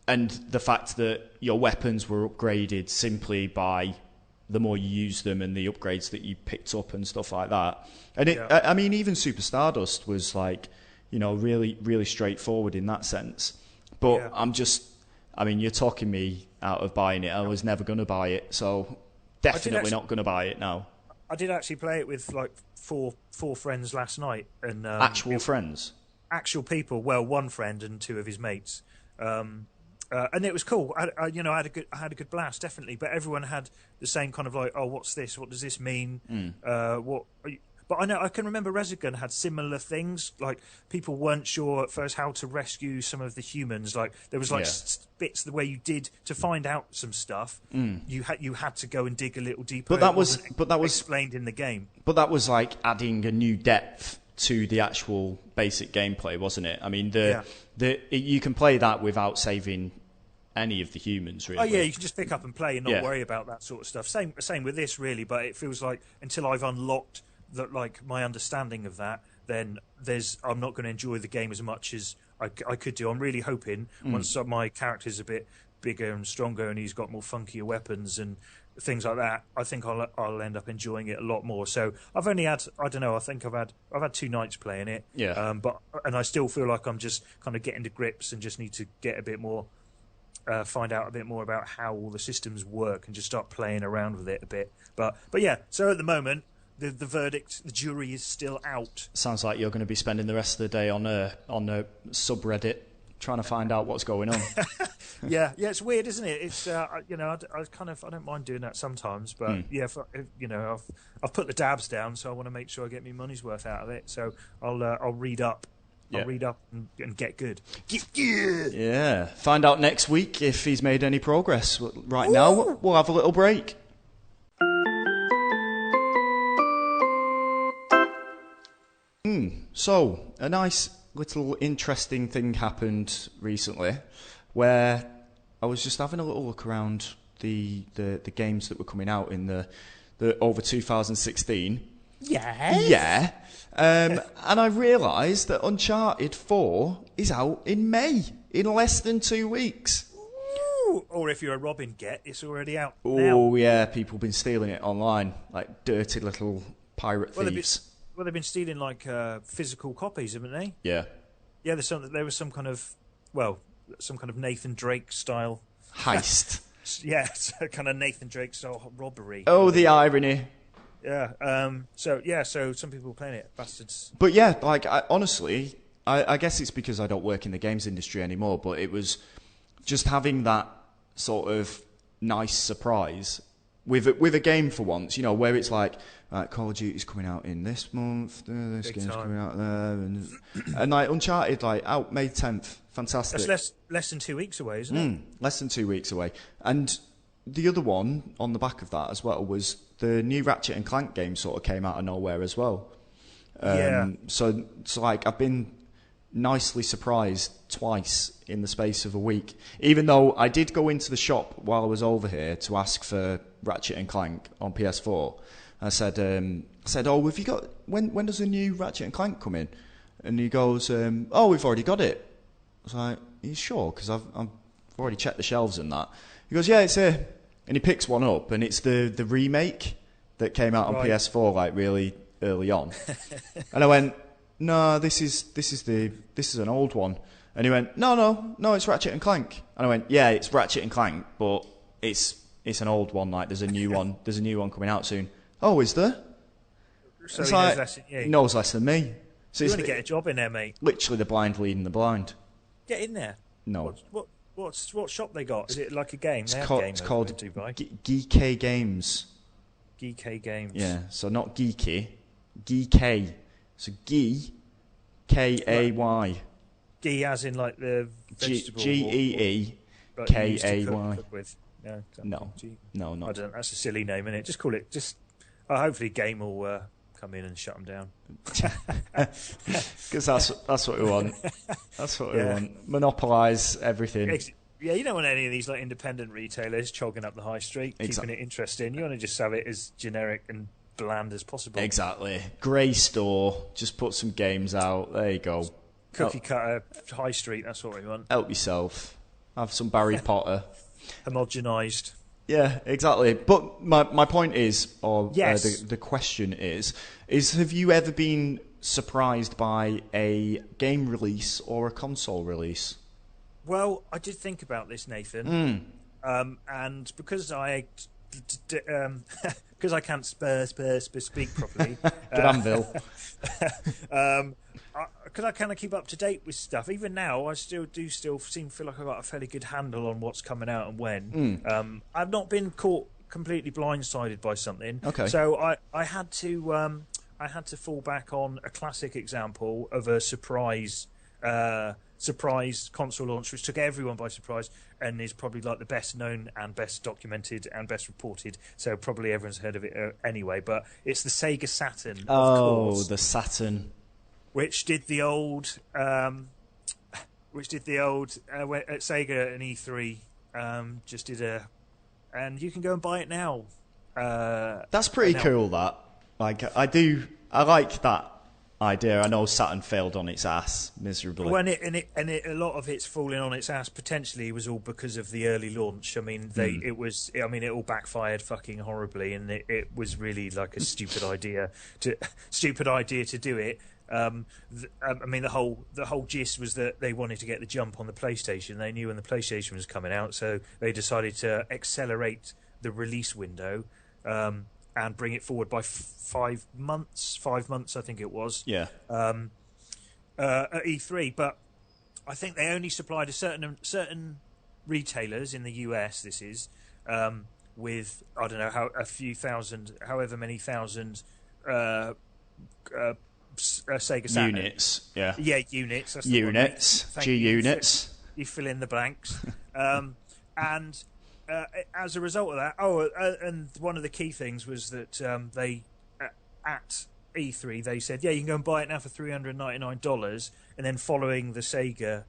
And the fact that your weapons were upgraded simply by the more you use them and the upgrades that you picked up and stuff like that. And even Super Stardust was like, really, really straightforward in that sense. But you're talking me out of buying it. I was never going to buy it, so definitely not going to buy it now. I did actually play it with like four friends last night, and Actual friends? Actual people. Well, one friend and two of his mates. And it was cool. I had a good blast, definitely. But everyone had the same kind of like, oh, what's this? What does this mean? But I can remember Resogun had similar things. Like people weren't sure at first how to rescue some of the humans. Like there was like bits the way you did to find out some stuff. You had to go and dig a little deeper. But that was explained in the game. But that was like adding a new depth to the actual basic gameplay, wasn't it? I mean, you can play that without saving any of the humans, really. Oh yeah, you can just pick up and play and not worry about that sort of stuff. Same with this, really. But it feels like until I've unlocked that, like my understanding of that, then I'm not going to enjoy the game as much as I could do. I'm really hoping once my character's a bit bigger and stronger and he's got more funkier weapons and things like that, I think I'll end up enjoying it a lot more. So I've only had, I don't know, I think I've had 2 nights playing it. Yeah. But I still feel like I'm just kind of getting to grips and just need to get a bit more, find out a bit more about how all the systems work and just start playing around with it a bit. But yeah, so at the moment, the verdict, the jury is still out. Sounds like you're going to be spending the rest of the day on a subreddit trying to find out what's going on. yeah, it's weird, isn't it? It's I don't mind doing that sometimes, but I've put the dabs down, so I want to make sure I get my money's worth out of it. So I'll read up. Yeah. I'll read up and get good. Yeah. Find out next week if he's made any progress. Right now, we'll have a little break. So, a nice little interesting thing happened recently where I was just having a little look around the games that were coming out in the over 2016. Yeah. And I realised that Uncharted 4 is out in May, in less than 2 weeks. Ooh. Or if you're a Robin it's already out now. Oh, yeah, people have been stealing it online, like dirty little pirate thieves. They've been stealing like physical copies, haven't they? Yeah. Yeah, there was some kind of Nathan Drake style heist. Yeah, kind of Nathan Drake style robbery. Oh, the irony. Yeah. So some people were playing it, bastards. But yeah, like honestly, I guess it's because I don't work in the games industry anymore. But it was just having that sort of nice surprise with a game for once, where it's like, Call of Duty's coming out in this month, this game's coming out there, and like Uncharted, like out May 10th, fantastic. That's less than 2 weeks away, isn't it? Less than 2 weeks away. And the other one on the back of that as well was the new Ratchet and Clank game sort of came out of nowhere as well. So like I've been nicely surprised twice in the space of a week, even though I did go into the shop while I was over here to ask for Ratchet and Clank on PS4. I said, oh, have you got, when does the new Ratchet and Clank come in? And he goes, oh, we've already got it. I was like, are you sure? Because I've already checked the shelves and that. He goes, yeah, it's here. And he picks one up, and it's the remake that came out on PS4 like really early on. And I went, no, this is an old one. And he went, no, it's Ratchet and Clank. And I went, yeah, it's Ratchet and Clank, but it's an old one. Like there's a new one coming out soon. Oh, is there? So it's he like, knows less than you. He knows less than me. So you want to get a job in there, mate. Literally the blind leading the blind. Get in there. No. What shop they got? Is it like a game? It's called Geeky Games. Geeky Games. Yeah, so not geeky. Geeky. So K-A-Y. Gee as in like the vegetable. Geeky. No, not. I don't know. That's a silly name, isn't it? Just call it. Hopefully, Game will come in and shut them down. Because that's what we want. That's what we want. Monopolise everything. Yeah, you don't want any of these like independent retailers chogging up the high street, keeping it interesting. You want to just have it as generic and bland as possible. Exactly. Grey store. Just put some games out. There you go. Cookie cutter high street. That's what we want. Help yourself. Have some Barry Potter. Homogenised. Yeah, exactly. But my point is, yes. The question is have you ever been surprised by a game release or a console release? Well, I did think about this, Nathan. And because because I can't speak properly. Granville. Because I kind of keep up to date with stuff. Even now, I still feel like I've got a fairly good handle on what's coming out and when. I've not been caught completely blindsided by something. Okay. So I had to fall back on a classic example of a surprise console launch, which took everyone by surprise and is probably like the best known and best documented and best reported. So probably everyone's heard of it anyway. But it's the Sega Saturn. Of course, the Saturn. Which did the old at Sega and E3, just did and you can go and buy it now. That's pretty cool. That I like that idea. I know Saturn failed on its ass miserably. A lot of it's falling on its ass. Potentially, was all because of the early launch. I mean, it all backfired fucking horribly, and it was really like a stupid idea to do it. The whole gist was that they wanted to get the jump on the PlayStation. They knew when the PlayStation was coming out, so they decided to accelerate the release window and bring it forward by 5 months. 5 months, I think it was. Yeah. At E3, but I think they only supplied a certain retailers in the US. This is with I don't know however many thousand. Sega Saturn. Units, yeah. Yeah, units. That's units. G units. You fill in the blanks. And as a result of that, and one of the key things was that they, at E3, they said, yeah, you can go and buy it now for $399. And then following the Sega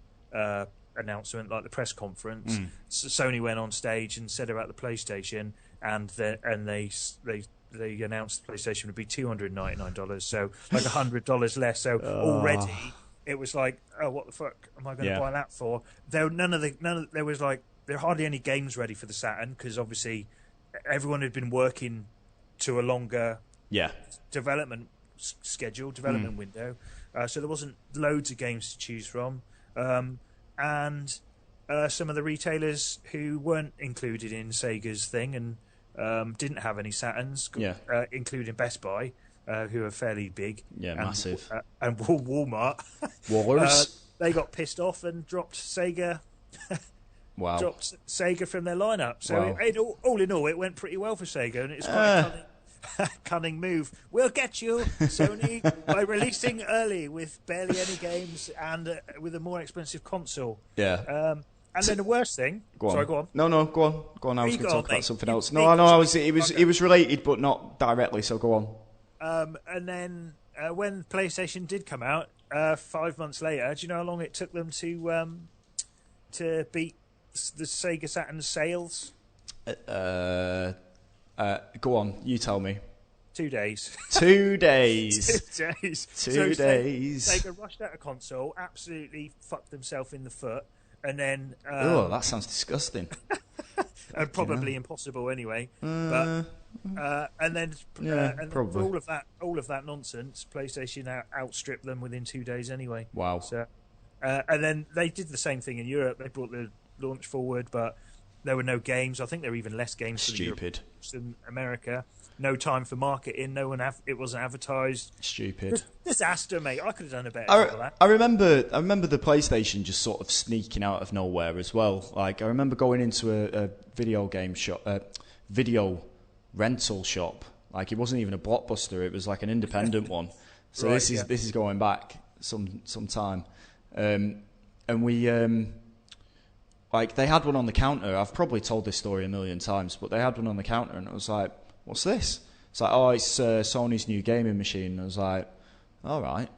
announcement, like the press conference, Sony went on stage and said about the PlayStation, and they announced the PlayStation would be $299, so like $100 less. So already it was like, oh, what the fuck am I going to buy that for? There were hardly any games ready for the Saturn because obviously everyone had been working to a longer development window, so there wasn't loads of games to choose from, and some of the retailers who weren't included in Sega's thing and didn't have any Saturns, including Best Buy, who are fairly big. Yeah, massive. And Walmart. Wallers. They got pissed off and dropped Sega. Wow. Dropped Sega from their lineup. So all in all, it went pretty well for Sega, and it's quite a cunning move. We'll get you, Sony, by releasing early with barely any games and with a more expensive console. Yeah. And then the worst thing. Go on. Sorry, go on. No, go on. Go on. I was going to talk about something else. No, I know. It was related, but not directly. So go on. And then when PlayStation did come out 5 months later, do you know how long it took them to beat the Sega Saturn sales? Go on. You tell me. 2 days. 2 days. 2 days. 2 days. Sega rushed out a console, absolutely fucked themselves in the foot. And then, that sounds disgusting. And probably impossible anyway. And then for all of that nonsense, PlayStation outstripped them within 2 days anyway. Wow. So, and then they did the same thing in Europe. They brought the launch forward, but there were no games. I think there were even less games for Europe than America. No time for marketing. It wasn't advertised. Stupid. Disaster, mate. I could have done a better job of that. I remember the PlayStation just sort of sneaking out of nowhere as well. Like I remember going into a video game shop, video rental shop. Like it wasn't even a Blockbuster. It was like an independent one. So this is going back some time, and we like they had one on the counter. I've probably told this story a million times, but they had one on the counter, and it was like, what's this? It's like, oh, it's Sony's new gaming machine. And I was like, all right.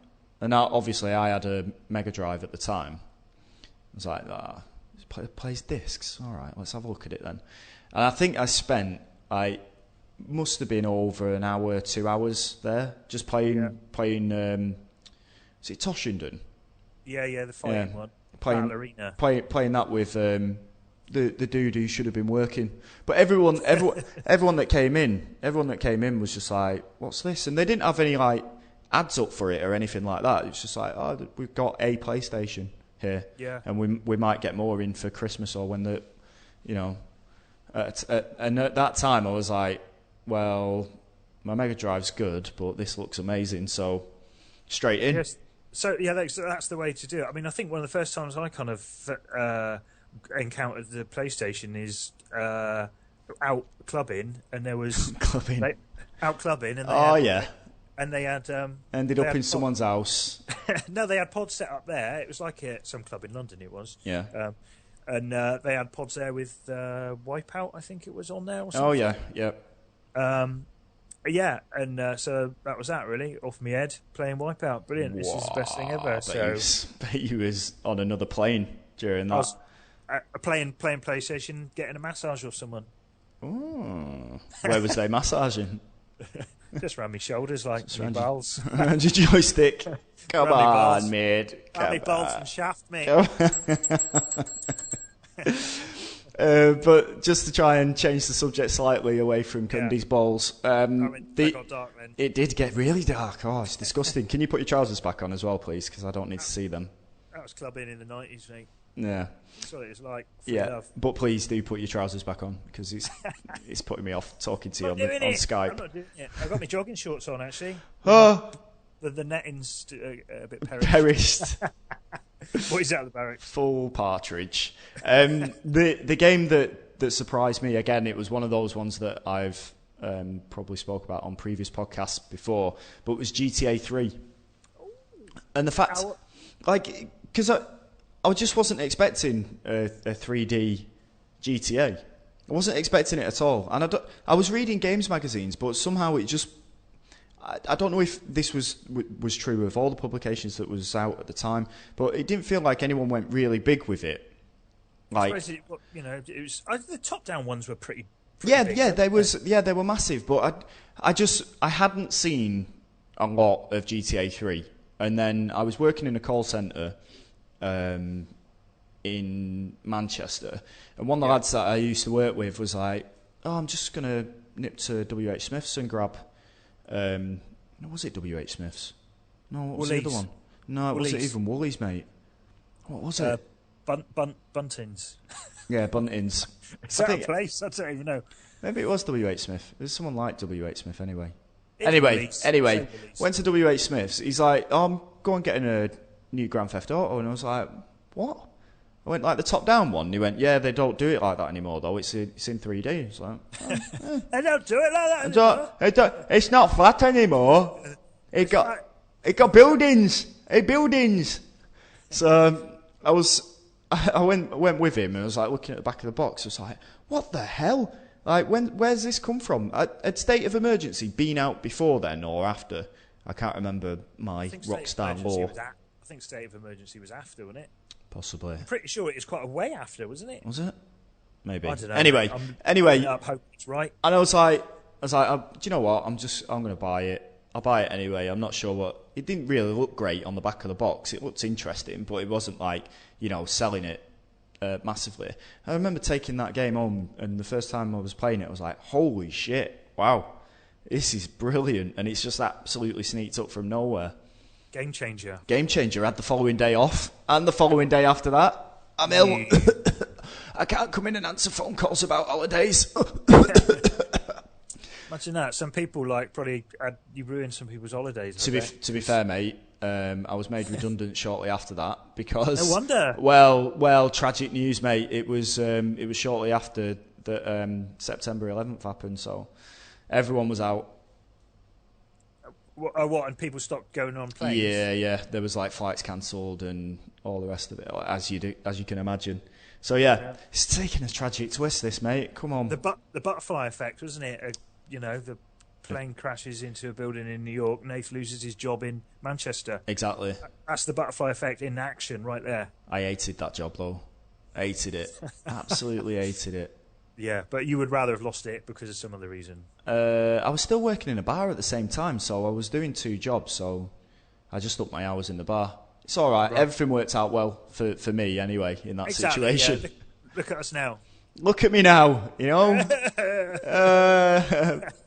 And now, obviously, I had a Mega Drive at the time. I was like, it plays discs. All right, let's have a look at it then. And I think I must have been over an hour, 2 hours there, just playing. Is it Toshinden? Yeah, the fighting one. Arena. Playing that with the dude who should have been working. But everyone that came in was just like, what's this? And they didn't have any like ads up for it or anything like that. It's just like, oh, we've got a PlayStation here, and we might get more in for Christmas or when and at that time I was like, well, my Mega Drive's good, but this looks amazing, so straight in. Yes. So yeah, that's the way to do it. I mean, I think one of the first times I kind of encountered the PlayStation is out clubbing, and there was out clubbing, and they had ended up in someone's house. No, they had pods set up there. It was like some club in London. It was and they had pods there with Wipeout, I think it was on there. Or something. Oh yeah. Yeah, and so that was that really off my head playing Wipeout. Brilliant! This is the best thing ever. Bet you was on another plane during that. I was playing PlayStation, getting a massage off someone. Oh, where was they massaging? Just around my shoulders, like my balls. Around your joystick. Come on, mate. Around my balls and shaft, mate. But just to try and change the subject slightly away from Cundy's balls, that got dark then. It did get really dark. Oh, it's disgusting. Can you put your trousers back on as well, please? Because I don't need to see them. That was clubbing in the 90s, mate. Yeah. That's what it was like. Love. But please do put your trousers back on, because it's putting me off talking to you on Skype. I'm not doing it. I've got my jogging shorts on, actually. Oh. The netting's a bit perished. What is that, the barracks? Full partridge. The game that surprised me, again, it was one of those ones that I've probably spoke about on previous podcasts before, but it was GTA 3. And the fact, because I just wasn't expecting a 3D GTA. I wasn't expecting it at all. And I was reading games magazines, but somehow it just... I don't know if this was true of all the publications that was out at the time, but it didn't feel like anyone went really big with it. Like, I suppose it was the top-down ones were pretty big, they were massive, but I hadn't seen a lot of GTA 3, and then I was working in a call centre in Manchester, and one of the lads that I used to work with was like, "Oh, I'm just gonna nip to WH Smith's and grab." Was it WH Smith's? No, what was the other one? No, it wasn't even Woolies, mate. What was it? Buntings. Yeah, Buntings. Is that a place? I don't even know. Maybe it was WH Smith. There's someone like WH Smith anyway. It's Anyway, went to WH Smith's. He's like, "Oh, I'm going getting a new Grand Theft Auto," and I was like, "What?" I went, "Like the top-down one." And he went, "Yeah, they don't do it like that anymore, though. It's in 3D. It's like, they don't do it like that anymore. It's not flat anymore. It got buildings. Buildings. So I went with him and I was like looking at the back of the box. I was like, "What the hell? Like, where's this come from? Had State of Emergency been out before then or after? I can't remember my Rockstar lore. I think State of Emergency was after, wasn't it? Possibly. I'm pretty sure it was quite a way after, wasn't it? Was it? Maybe. I don't know. Anyway, I hope it's right. And I was like, do you know what? I'm going to buy it. I'll buy it anyway. I'm not sure what. It didn't really look great on the back of the box. It looked interesting, but it wasn't like, selling it massively. I remember taking that game home, and the first time I was playing it, I was like, "Holy shit! Wow, this is brilliant!" And it's just absolutely sneaked up from nowhere. Game changer. Had the following day off, and the following day after that, I'm ill. I can't come in and answer phone calls about holidays. Imagine that. Some people you ruined some people's holidays. To be fair, mate, I was made redundant shortly after that because. No wonder. Well, tragic news, mate. It was shortly after that September 11th happened, so everyone was out. What? And people stopped going on planes? Yeah. There was flights cancelled and all the rest of it, as you can imagine. So it's taken a tragic twist, this, mate. Come on. The butterfly effect, wasn't it? The plane crashes into a building in New York. Nath loses his job in Manchester. Exactly. That's the butterfly effect in action, right there. I hated that job, though. Hated it. Absolutely hated it. Yeah, but you would rather have lost it because of some other reason. I was still working in a bar at the same time, so I was doing 2 jobs, so I just upped my hours in the bar. It's all right. Everything worked out well for me anyway in that situation. Yeah. Look at us now. Look at me now,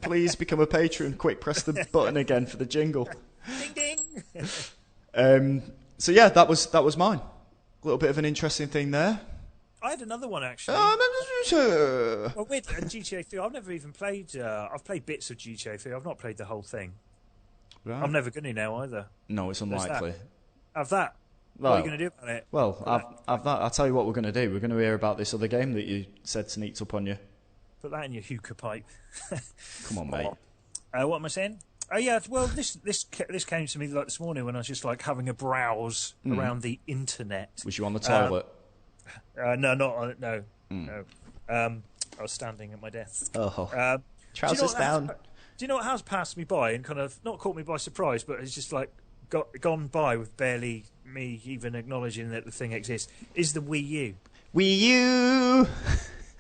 please become a patron. Quick, press the button again for the jingle. Ding ding. So yeah, that was mine. A little bit of an interesting thing there. I had another one actually. Well, with GTA 3, I've never even played. I've played bits of GTA 3. I've not played the whole thing. Right. I'm never going to now either. No, it's unlikely. Have that. Well, what are you going to do about it? Well, I'll tell you what we're going to do. We're going to hear about this other game that you said sneaked up on you. Put that in your hookah pipe. Come on, mate. What am I saying? Oh yeah, well this came to me like this morning when I was just like having a browse around the internet. Was you on the toilet? No. I was standing at my desk. Oh, trousers down. Do you know what has passed me by and kind of not caught me by surprise, but it's just like gone by with barely me even acknowledging that the thing exists? Is the Wii U? Wii U.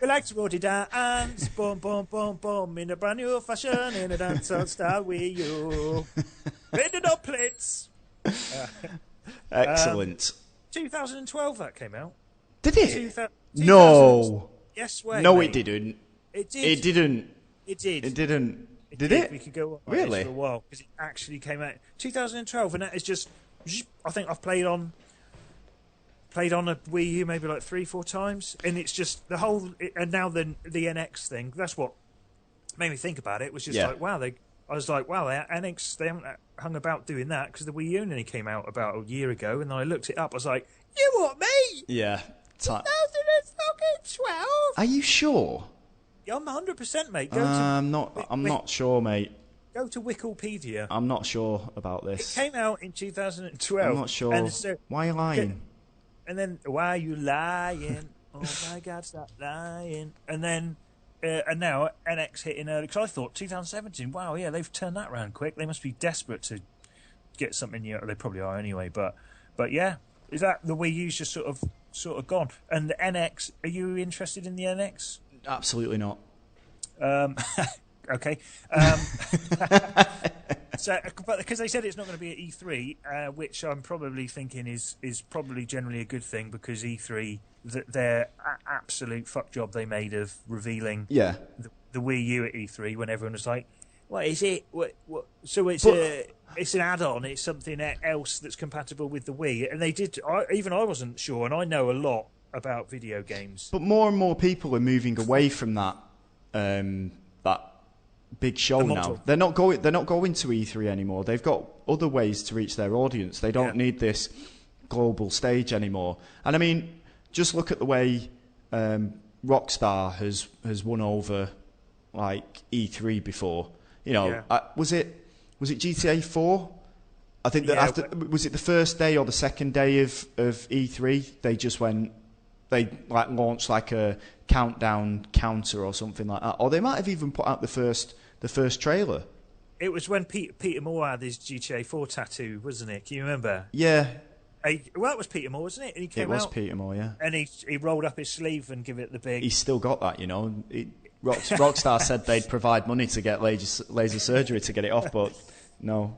We like to roll the dance, boom, boom, boom, boom, in a brand new fashion, in a dancehall style Wii U. Bending up plates. Excellent. 2012 that came out. Did it? 2000, No. Yes, way. No, mate. it didn't. It did. It didn't. It did. It didn't. Did did. it? We could go on Really? for a while because it actually came out 2012, and that is just. I think I've played on a Wii U maybe like 3-4 times, and it's just the whole. And now the NX thing. That's what made me think about it. Was just like wow. I was like wow. The NX they haven't hung about doing that because the Wii U only came out about a year ago, and then I looked it up. I was like, you what, mate? Yeah. 2012. Are you sure? Yeah, I'm 100%, mate. I'm not sure, mate. Go to Wikipedia. I'm not sure about this. It came out in 2012. I'm not sure. And so, why are you lying? And then, why are you lying? Oh my God, stop lying. And then, and now NX hitting early. Because I thought 2017, wow, yeah, they've turned that around quick. They must be desperate to get something new. They probably are anyway. But yeah, is that the Wii U's just sort of gone? And the NX, are you interested in the NX? Absolutely not. Okay. So, but because they said it's not going to be at E3, which I'm probably thinking is probably generally a good thing because E3, their absolute fuck job they made of revealing the Wii U at E3 when everyone was like, "What is it? What?" So it's an add-on. It's something else that's compatible with the Wii, and they did. I wasn't sure, and I know a lot about video games. But more and more people are moving away from that that big show now. They're not going to E3 anymore. They've got other ways to reach their audience. They don't need this global stage anymore. And I mean, just look at the way Rockstar has won over like E3 before. You know, was it GTA 4? I think that was it the first day or the second day of E3? They just went. They like launched like a countdown counter or something like that, or they might have even put out the first trailer. It was when Peter Moore had his GTA 4 tattoo, wasn't it? Can you remember? Yeah. Well, it was Peter Moore, wasn't it? And he came it was out, Peter Moore, yeah. And he rolled up his sleeve and give it the big. He's still got that, you know. Rockstar said they'd provide money to get laser surgery to get it off, but no.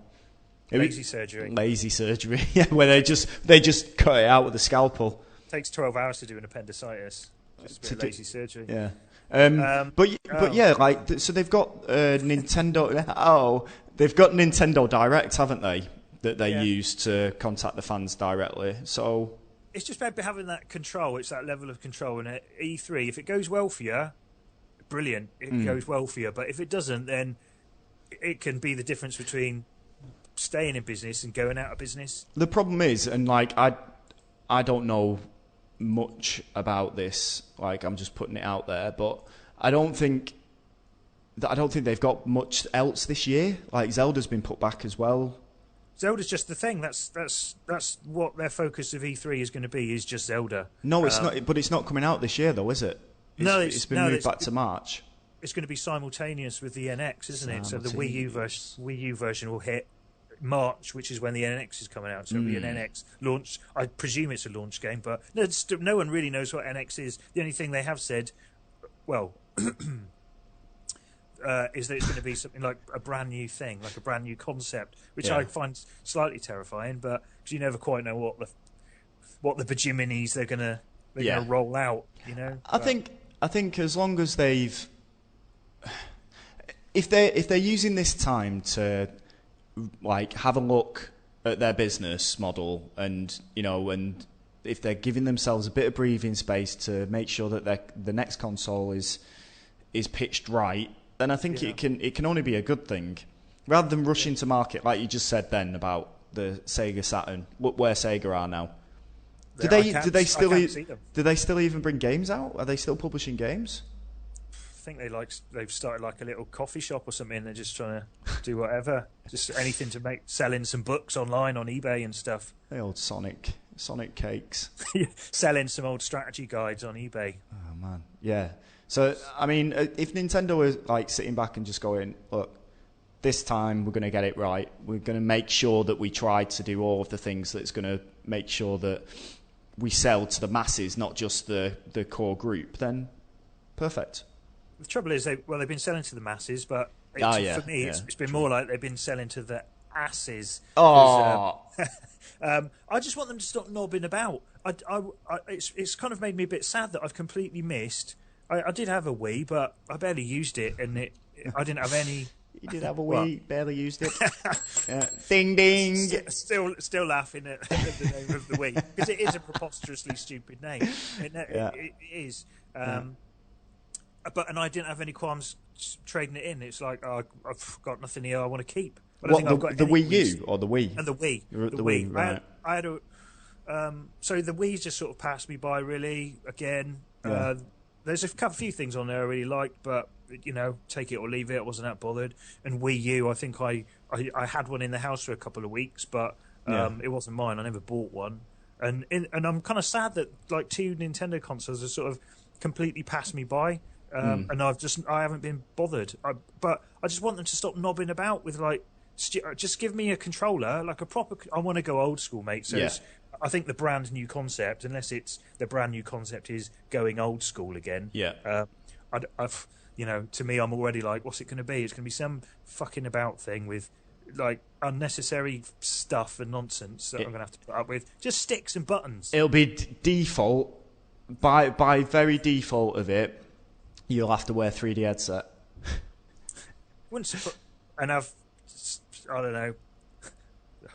Lazy surgery. Yeah, where they just cut it out with a scalpel. Takes 12 hours to do an appendicitis. Just a bit of lazy surgery. Yeah. But yeah, like so they've got Nintendo. They've got Nintendo Direct, haven't they? That they use to contact the fans directly. So it's just about having that control. It's that level of control. And at E3, if it goes well for you, brilliant. It goes well for you. But if it doesn't, then it can be the difference between staying in business and going out of business. The problem is, and like I don't know much about this, like I'm just putting it out there, but I don't think they've got much else this year. Like Zelda's been put back as well. Zelda's just the thing. That's what their focus of E3 is going to be. Is just Zelda. No, it's not. But it's not coming out this year, though, is it? It's been moved back to March. It's going to be simultaneous with the NX, isn't it? So the Wii U version will hit March, which is when the NX is coming out. So it'll be an NX launch. I presume it's a launch game, but no one really knows what NX is. The only thing they have said, well, is that it's going to be something like a brand new thing, like a brand new concept, which I find slightly terrifying. But because you never quite know what the bajiminis they're going to roll out. You know, I think as long as they've, if they're using this time to like have a look at their business model and if they're giving themselves a bit of breathing space to make sure that the next console is pitched right, then I think it can only be a good thing. Rather than rushing to market, like you just said then about the Sega Saturn, look where Sega are now. Do they still even bring games out? Are they still publishing games? I think they've started like a little coffee shop or something. They're just trying to do whatever, just anything to selling some books online on eBay and stuff. The old Sonic cakes. Selling some old strategy guides on eBay. Oh man, yeah. So I mean, if Nintendo was like sitting back and just going, look, this time we're going to get it right. We're going to make sure that we try to do all of the things that's going to make sure that we sell to the masses, not just the core group. Then perfect. The trouble is, they've been selling to the masses, but for me, it's been more like they've been selling to the asses. Oh. I just want them to stop knobbing about. It's kind of made me a bit sad that I've completely missed. I did have a Wii, but I barely used it, and I didn't have any. You did have a Wii, barely used it. Ding ding. Still laughing at the name of the Wii because it is a preposterously stupid name. It is. But I didn't have any qualms trading it in. It's like I've got nothing here I want to keep. But I think I've got the Wii U or the Wii? And the Wii. The Wii, right. I had a. So the Wii's just sort of passed me by really. Again, there's a few things on there I really liked, but take it or leave it. I wasn't that bothered. And Wii U, I think I had one in the house for a couple of weeks, but it wasn't mine. I never bought one. And I'm kind of sad that like 2 Nintendo consoles have sort of completely passed me by. And I haven't been bothered. But I just want them to stop knobbing about with like, just give me a controller, like a proper. I want to go old school, mate. So I think the brand new concept, unless it's the brand new concept is going old school again. Yeah. I've to me, I'm already like, what's it going to be? It's going to be some fucking about thing with like unnecessary stuff and nonsense that I'm going to have to put up with. Just sticks and buttons. It'll be default. By very default of it, you'll have to wear 3D headset. And I don't know.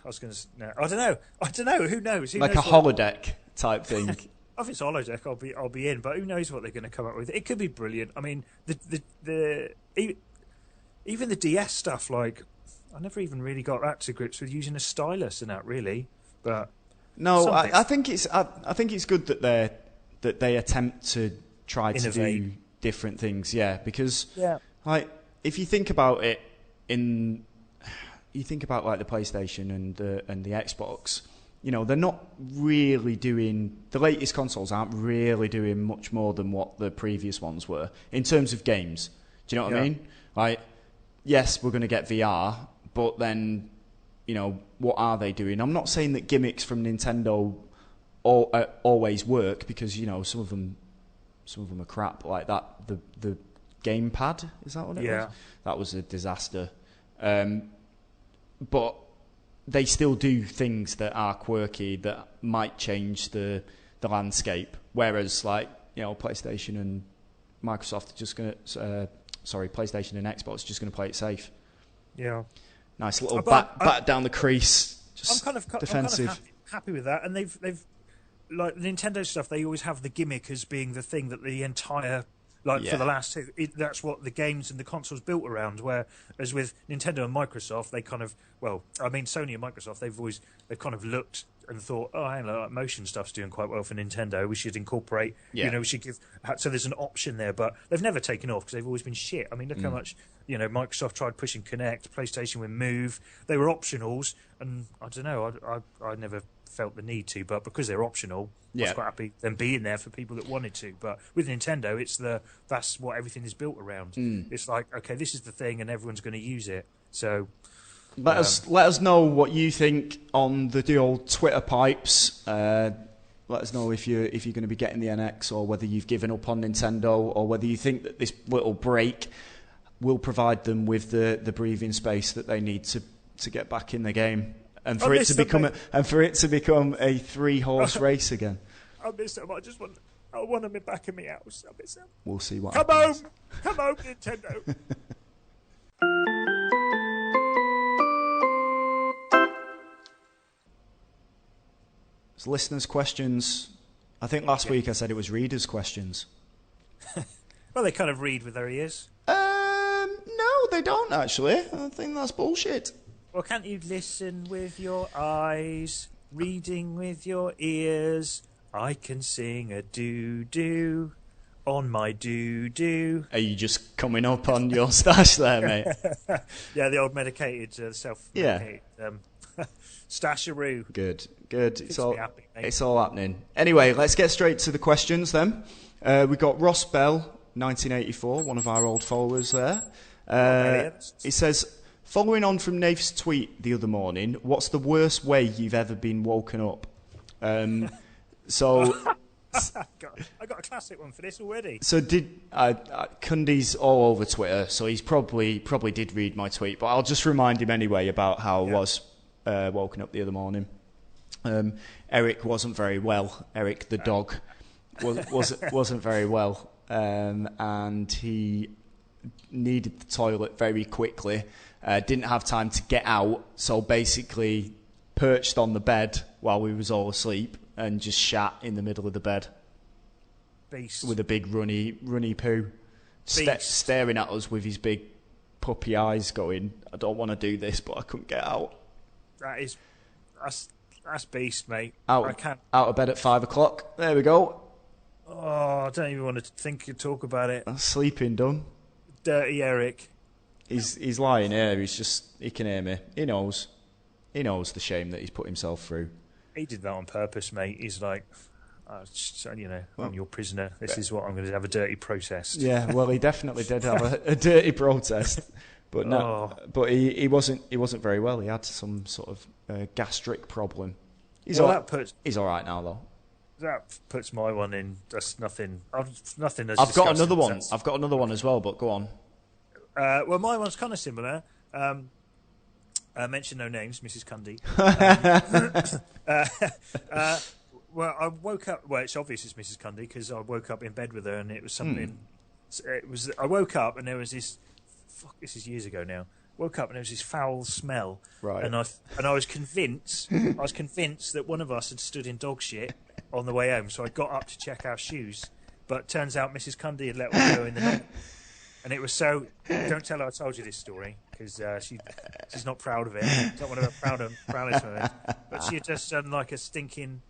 I was going to. No, I don't know. Who knows? Like a holodeck type thing. If it's holodeck, I'll be in. But who knows what they're going to come up with? It could be brilliant. I mean, even the DS stuff. Like, I never even really got that to grips with using a stylus and that. Really, but no, I think it's good that they attempt to try to do different things. Yeah, because like if you think about it, you think about like the PlayStation and the Xbox. They're not really doing... The latest consoles aren't really doing much more than what the previous ones were in terms of games. Do you know what I mean? Like, yes, we're going to get VR, but then, what are they doing? I'm not saying that gimmicks from Nintendo always work because, some of them are crap like that. The gamepad, is that what it was? That was a disaster. But they still do things that are quirky that might change the landscape. Whereas, like, PlayStation and Microsoft are just going to... PlayStation and Xbox are just going to play it safe. Yeah. Nice little bat down the crease. Just defensive. I'm kind of happy with that. And they've like the Nintendo stuff, they always have the gimmick as being the thing that the entire... for the last that's what the games and the consoles built around. Whereas with Nintendo and Microsoft, they kind of Sony and Microsoft, they've kind of looked and thought, hang on, like motion stuff's doing quite well for Nintendo. We should incorporate, we should give. So there's an option there, but they've never taken off because they've always been shit. I mean, look how much Microsoft tried pushing Kinect, PlayStation with Move. They were optionals, and I don't know, I never felt the need to, but because they're optional, I was quite happy them being there for people that wanted to. But with Nintendo, that's what everything is built around. It's like, okay, this is the thing, and everyone's going to use it. So let us know what you think on the old Twitter pipes. Let us know if you're going to be getting the NX or whether you've given up on Nintendo or whether you think that this little break will provide them with the breathing space that they need to get back in the game. And for it to become a 3-horse race again. I miss them. I want them back in my house. I miss them. We'll see what Come happens. Come home, Nintendo. It's listeners' questions. I think last week I said it was readers' questions. Well, they kind of read with their ears. No, they don't actually. I think that's bullshit. Well, can't you listen with your eyes, reading with your ears? I can sing a doo-doo on my doo-doo. Are you just coming up on your stash there, mate? Yeah, the old medicated, self-medicated stasharoo. Good. It's all happening. Anyway, let's get straight to the questions then. We've got Ross Bell, 1984, one of our old followers there. He says, following on from Nath's tweet the other morning, what's the worst way you've ever been woken up? So I got a classic one for this already. So Cundy's all over Twitter, so he's probably did read my tweet, but I'll just remind him anyway about how I was woken up the other morning. Eric wasn't very well. Eric the dog wasn't very well, and he needed the toilet very quickly. Didn't have time to get out, so basically perched on the bed while we was all asleep and just shat in the middle of the bed. Beast. With a big runny poo. Staring at us with his big puppy eyes going, I don't want to do this, but I couldn't get out. That's beast, mate. Out of bed at 5 o'clock. There we go. Oh, I don't even want to talk about it. That's sleeping done. Dirty Eric. He's lying here. He can hear me. He knows the shame that he's put himself through. He did that on purpose, mate. He's like, I'm your prisoner. This is what I'm going to have a dirty protest. Yeah, well, he definitely did have a dirty protest, but no, but he wasn't very well. He had some sort of gastric problem. He's all right now though. That puts my one in. That's nothing. Nothing. I've got another one. I've got another one as well, but go on. Well, my one's kind of similar. Mention no names, Mrs. Cundy. Well, I woke up. Well, it's obvious it's Mrs. Cundy because I woke up in bed with her, and it was something. I woke up and there was this. This is years ago now. Woke up and there was this foul smell. Right. And I was convinced. That one of us had stood in dog shit on the way home. So I got up to check our shoes, but turns out Mrs. Cundy had let one go in the night. And it was so. Don't tell her I told you this story because she's not proud of it. Don't want her proudest of it. But she had just done like a stinking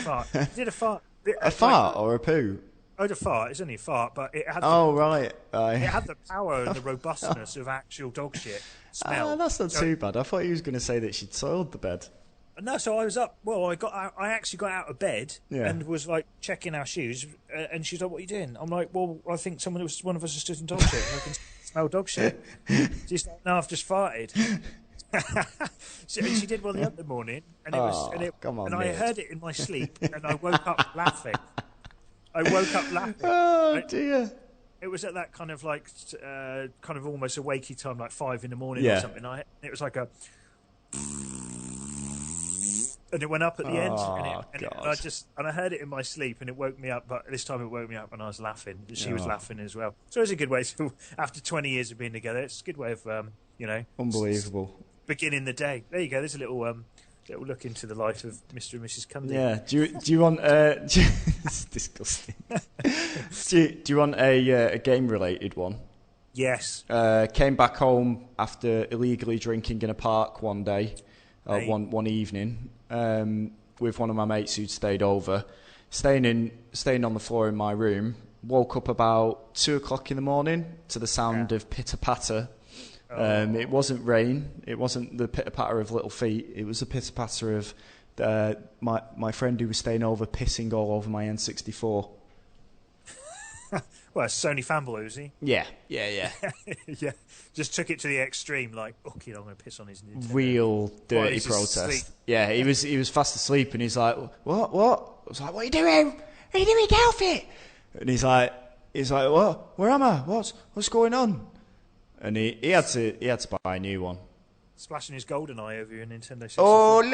fart. She did a fart. A fart or a poo? Oh, a fart. It's only a fart, but it had. Right. It had the power and the robustness of actual dog shit smell. That's not too bad. I thought he was going to say that she'd soiled the bed. No, so I was up. Well, I actually got out of bed and was like checking our shoes, and she's like, "What are you doing?" I'm like, "Well, I think one of us has stood in dog shit. I can smell dog shit." She's like, "No, I've just farted." She did one the other morning, and I heard it in my sleep, and I woke up laughing. Oh dear! It was at that kind of like, kind of almost a wakey time, like 5 a.m. or something. It was like a. And it went up at the end, and I heard it in my sleep, and it woke me up. But this time it woke me up, and I was laughing. She was laughing as well. So it was a good way to, after 20 years of being together, it's a good way of, unbelievable beginning the day. There you go. There's a little look into the life of Mr. and Mrs. Cundy. Yeah. Do you want? It's disgusting. do you want a game related one? Yes. Came back home after illegally drinking in a park one day, one evening, with one of my mates who'd stayed over, staying on the floor in my room. Woke up about 2 o'clock in the morning to the sound of pitter patter. It wasn't rain. It wasn't the pitter patter of little feet. It was the pitter patter of my friend who was staying over pissing all over my N64. Well, it's Sony fanboy, was he? Yeah. Yeah. Just took it to the extreme, like, okay, I'm going to piss on his Nintendo. Real dirty protest. Yeah, he was fast asleep, and he's like, what? I was like, what are you doing? What are you doing, get off it? And he's like, what? Where am I? What's going on? And he had to buy a new one. Splashing his golden eye over your Nintendo 64. Ole,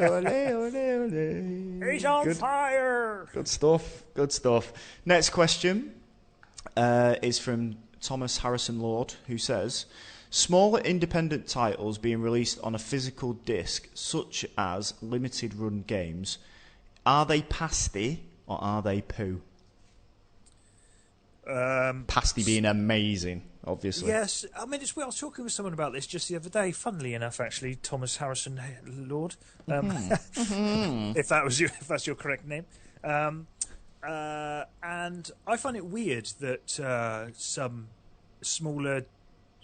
ole, ole, ole. He's on fire! Good stuff. Next question is from Thomas Harrison Lord, who says, Smaller independent titles being released on a physical disc, such as limited run games, are they pasty or are they poo? Pasty being amazing, obviously. Yes, I mean, I was talking with someone about this just the other day. Funnily enough, actually, Thomas Harrison Lord, if that's your correct name. And I find it weird that some smaller,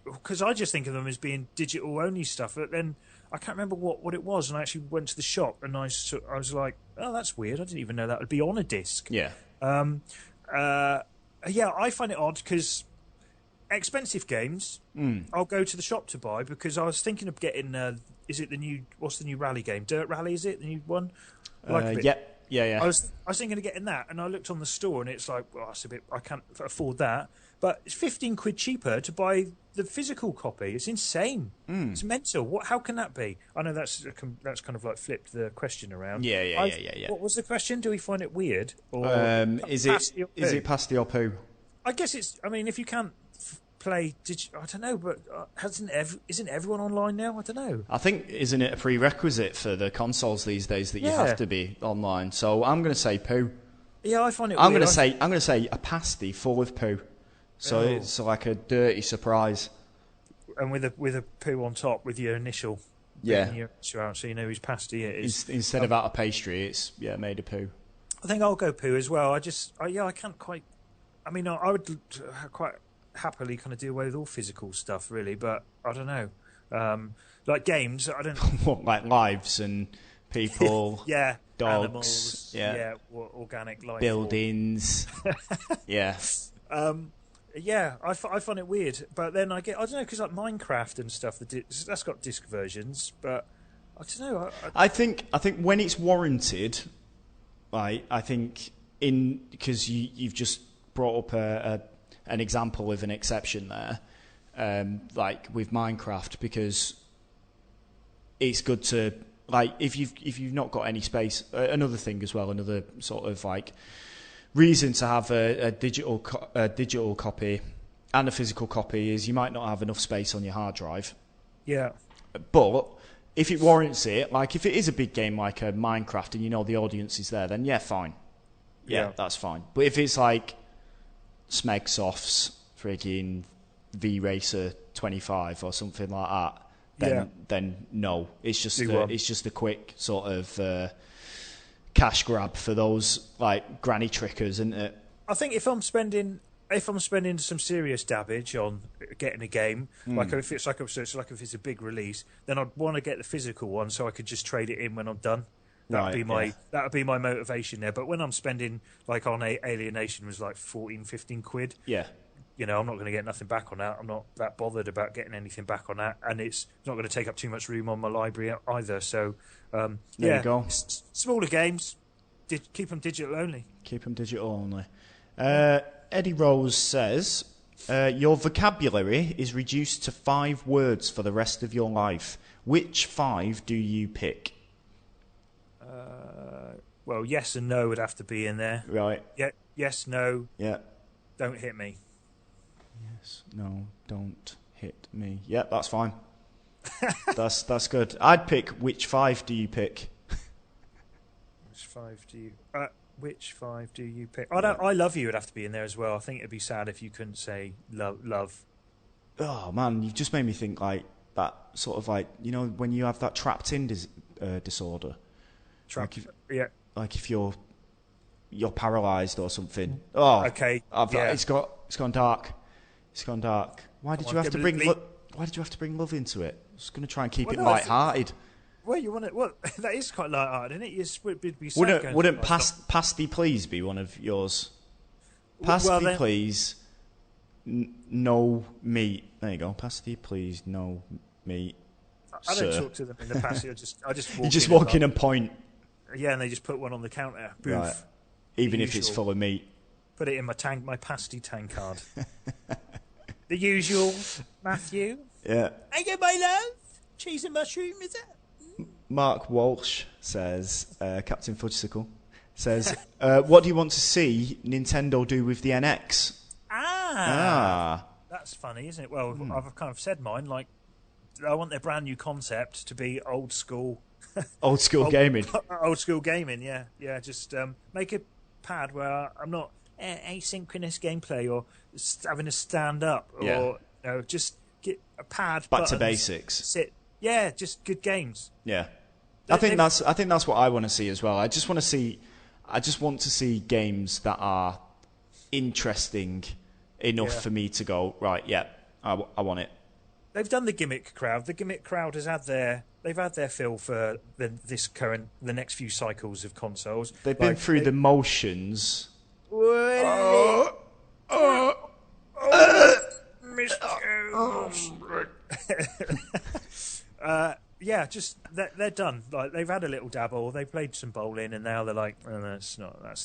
because I just think of them as being digital only stuff. But then I can't remember what it was, and I actually went to the shop and I was like, oh, that's weird. I didn't even know that would be on a disc. Yeah. Yeah, I find it odd because expensive games I'll go to the shop to buy, because I was thinking of getting what's the new rally game? Dirt Rally, is it the new one? Yeah. I was thinking of getting that, and I looked on the store and it's like, well, it's a bit, I can't afford that. But it's 15 quid cheaper to buy the physical copy. It's insane. It's mental. How can that be? I know that's kind of like flipped the question around. Yeah. What was the question? Do we find it weird? Or is it pasty or poo? I guess it's. I mean, if you can't play, I don't know, but isn't everyone online now? I don't know. I think, isn't it a prerequisite for the consoles these days that you have to be online? So I'm going to say poo. Yeah, I find it. I'm weird. going to say a pasty full of poo. So it's like a dirty surprise. And with a poo on top with your initial. Yeah. Your initial out, so you know whose pasty it is. Instead of out of pastry, it's made of poo. I think I'll go poo as well. I can't quite. I mean, I would quite happily kind of do away with all physical stuff, really, but I don't know. Like games, I don't. What, like lives and people? Yeah. Dogs. Animals. Yeah. Organic life. Buildings. Yeah. Yeah, I find it weird, but then I don't know, because like Minecraft and stuff, that's got disc versions, but I don't know. I think when it's warranted, right? I think because you've just brought up an example of an exception there, like with Minecraft, because it's good to, like, if you've not got any space. Another thing as well, another sort of like reason to have a digital copy and a physical copy is you might not have enough space on your hard drive. Yeah. But if it warrants it, like if it is a big game like a Minecraft and you know the audience is there, then yeah, fine. Yeah, that's fine. But if it's like Smegsoft's freaking V-Racer 25 or something like that, then no. It's just a quick sort of cash grab for those like granny trickers, isn't it? I think if I'm spending some serious dabbage on getting a game, like if it's a big release, then I'd want to get the physical one so I could just trade it in when I'm done. That would be my motivation there. But when I'm spending, like on Alienation was like 14-15 quid. Yeah. You know, I'm not going to get nothing back on that. I'm not that bothered about getting anything back on that, and it's not going to take up too much room on my library either. So, there you go. Smaller games, keep them digital only. Keep them digital only. Eddie Rose says, your vocabulary is reduced to 5 words for the rest of your life. Which 5 do you pick? Well, yes and no would have to be in there. Right. Yeah. Yes, no. Yeah. Don't hit me. Yes, no, don't hit me. Yeah, that's fine. That's good. I'd pick which 5 do you pick? Which 5 do you pick? I love you would have to be in there as well. I think it'd be sad if you couldn't say love. Oh man, you've just made me think like that sort of like, you know, when you have that trapped in disorder. Like if you're paralysed or something. Oh, okay. It's gone dark. It's gone dark. Why did you have to bring love into it? I was going to try and keep it light-hearted. Well, you want it? Well, that is quite light-hearted, isn't it? Wouldn't pasty please be one of yours? Pasty please, no meat. There you go. Pasty please, no meat. I don't talk to them in the pasty. I just walk you just walk in and point. Yeah, and they just put one on the counter. Boof. Right. Even if it's full of meat. Put it in my pasty tank card. The usual, Matthew. Yeah. I get my love. Cheese and mushroom, is it? Mark Walsh says, Captain Fudgesicle says, what do you want to see Nintendo do with the NX? That's that's funny, isn't it? Well, I've kind of said mine. Like, I want their brand new concept to be old school. Old school gaming. Old school gaming, yeah. Just make a pad where I'm not asynchronous gameplay or having to stand up, or just get a pad. Back to basics. Sit. Yeah, just good games. Yeah, I think that's what I want to see as well. I just want to see games that are interesting enough for me to go right. Yeah, I want it. They've done the gimmick crowd. The gimmick crowd has had their fill for the next few cycles of consoles. They've been through the motions. Yeah, just they're done. Like, they've had a little dabble. They played some bowling, and now they're like, oh, that's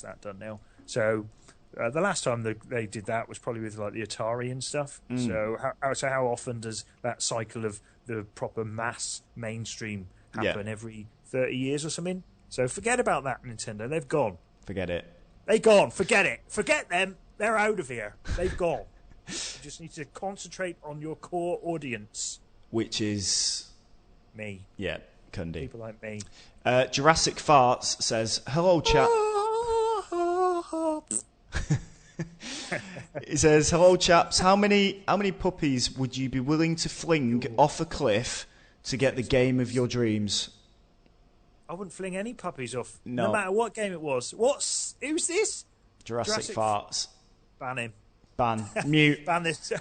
that done now. So the last time they did that was probably with like the Atari and stuff. So how often does that cycle of the proper mass mainstream happen? Every 30 years or something? So forget about that, Nintendo. They've gone. Forget it. They've gone. Forget it. Forget them. They're out of here. They've gone. You just need to concentrate on your core audience, which is me. Yeah, Cundy. People like me. Jurassic Farts says, hello, chat. He says, hello, chaps. How many puppies would you be willing to fling off a cliff to get the game of your dreams? I wouldn't fling any puppies off, no matter what game it was. Who's this? Jurassic Farts. Ban him. Ban. Mute. Ban this.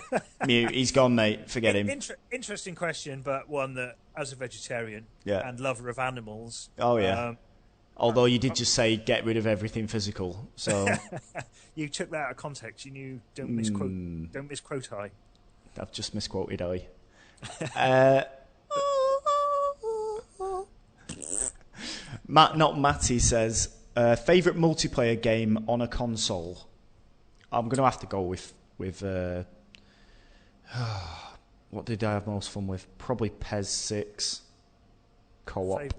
Mute. He's gone, mate. Forget him. Interesting question, but one that, as a vegetarian and lover of animals... Oh, yeah. Although you did just say get rid of everything physical, so... You took that out of context. You knew don't misquote I. I've just misquoted I. Matty says, favourite multiplayer game on a console? I'm going to have to go with what did I have most fun with? Probably PES 6 co-op.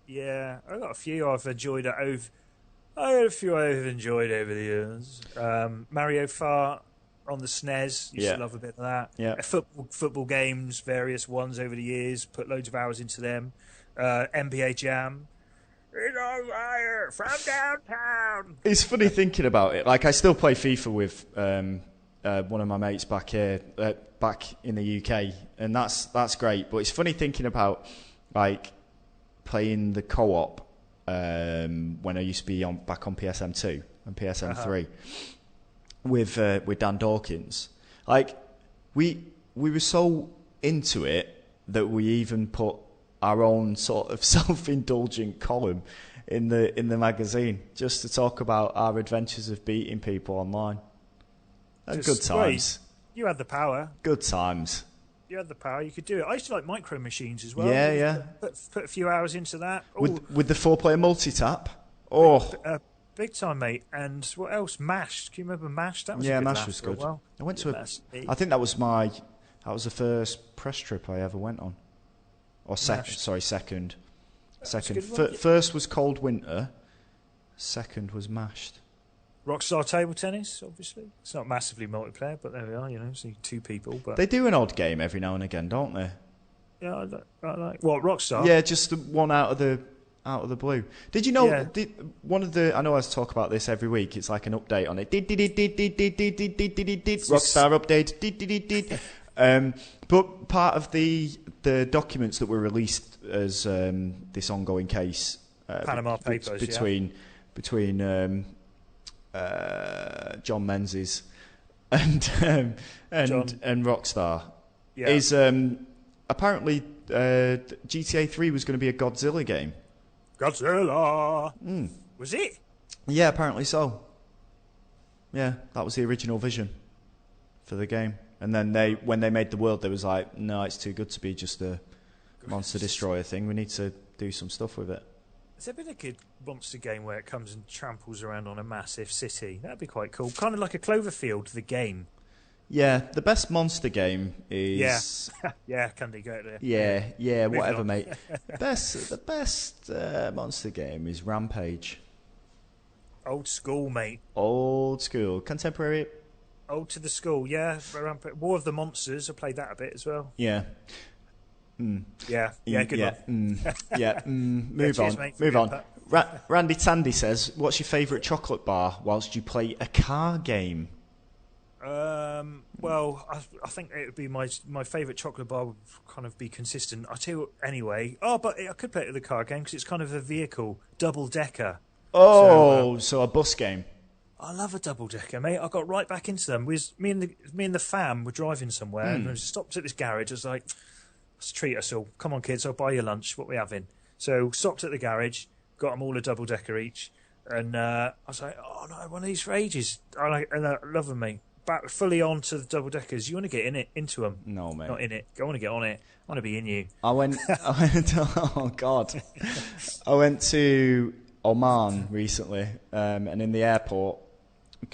Yeah, I've got a few I've enjoyed over the years. Mario Kart on the SNES, used to love a bit of that. Yeah. Football games, various ones over the years, put loads of hours into them. NBA Jam. It's on fire from downtown. It's funny thinking about it. Like, I still play FIFA with one of my mates back here, back in the UK, and that's great. But it's funny thinking about like playing the co-op when I used to be back on PSM2 and PSM3 with Dan Dawkins. Like, we were so into it that we even put our own sort of self-indulgent column in the magazine just to talk about our adventures of beating people online. Good times. You had the power. Good times. You had the power. You could do it. I used to like Micro Machines as well. Yeah. Put a few hours into that. With the 4-player multi-tap. Oh. Big time, mate. And what else? Mashed. Can you remember Mashed? That was Mashed was good. I went to I think that was the first press trip I ever went on. Or second. First was Cold Winter. Second was Mashed. Rockstar Table Tennis, obviously. It's not massively multiplayer, but there we are. It's only 2 people. But they do an odd game every now and again, don't they? Yeah, I like what, Rockstar? Yeah, just the one out of the blue. Did you know? Yeah. I know I talk about this every week. It's like an update on it. Rockstar update. But part of the documents that were released as this ongoing case, Panama Papers, between John Menzies and Rockstar, is apparently GTA 3 was going to be a Godzilla game. Godzilla. Was it? Yeah, apparently so. Yeah, that was the original vision for the game. And then when they made the world, they was like, no, it's too good to be just a monster destroyer thing. We need to do some stuff with it. Has there been a good monster game where it comes and tramples around on a massive city? That'd be quite cool. Kind of like a Cloverfield, the game. Yeah, the best monster game is... Yeah, Cundy, go there. Yeah, whatever, mate. The best monster game is Rampage. Old school, mate. Old school. Contemporary... Old to the School, yeah. War of the Monsters, I played that a bit as well. Yeah. Yeah, good one. Move cheers, on. mate, Move on. that. Randy Tandy says, what's your favourite chocolate bar whilst you play a car game? Well, I think it would be my favourite chocolate bar would kind of be consistent. I tell you anyway. Oh, but I could play it with a car game because it's kind of a vehicle, double-decker. Oh, so a bus game. I love a double-decker, mate. I got right back into them. Me and the fam were driving somewhere and we stopped at this garage. I was like, let's treat us all. Come on, kids, I'll buy you lunch. What we having? So stopped at the garage, got them all a double-decker each. And I was like, oh, no, one of these for ages. I love them, mate. Back fully on to the double deckers. You want to get into them? No, mate. Not in it. I want to get on it. I want to be in you. I went. Oh God! I went to Oman recently, and in the airport,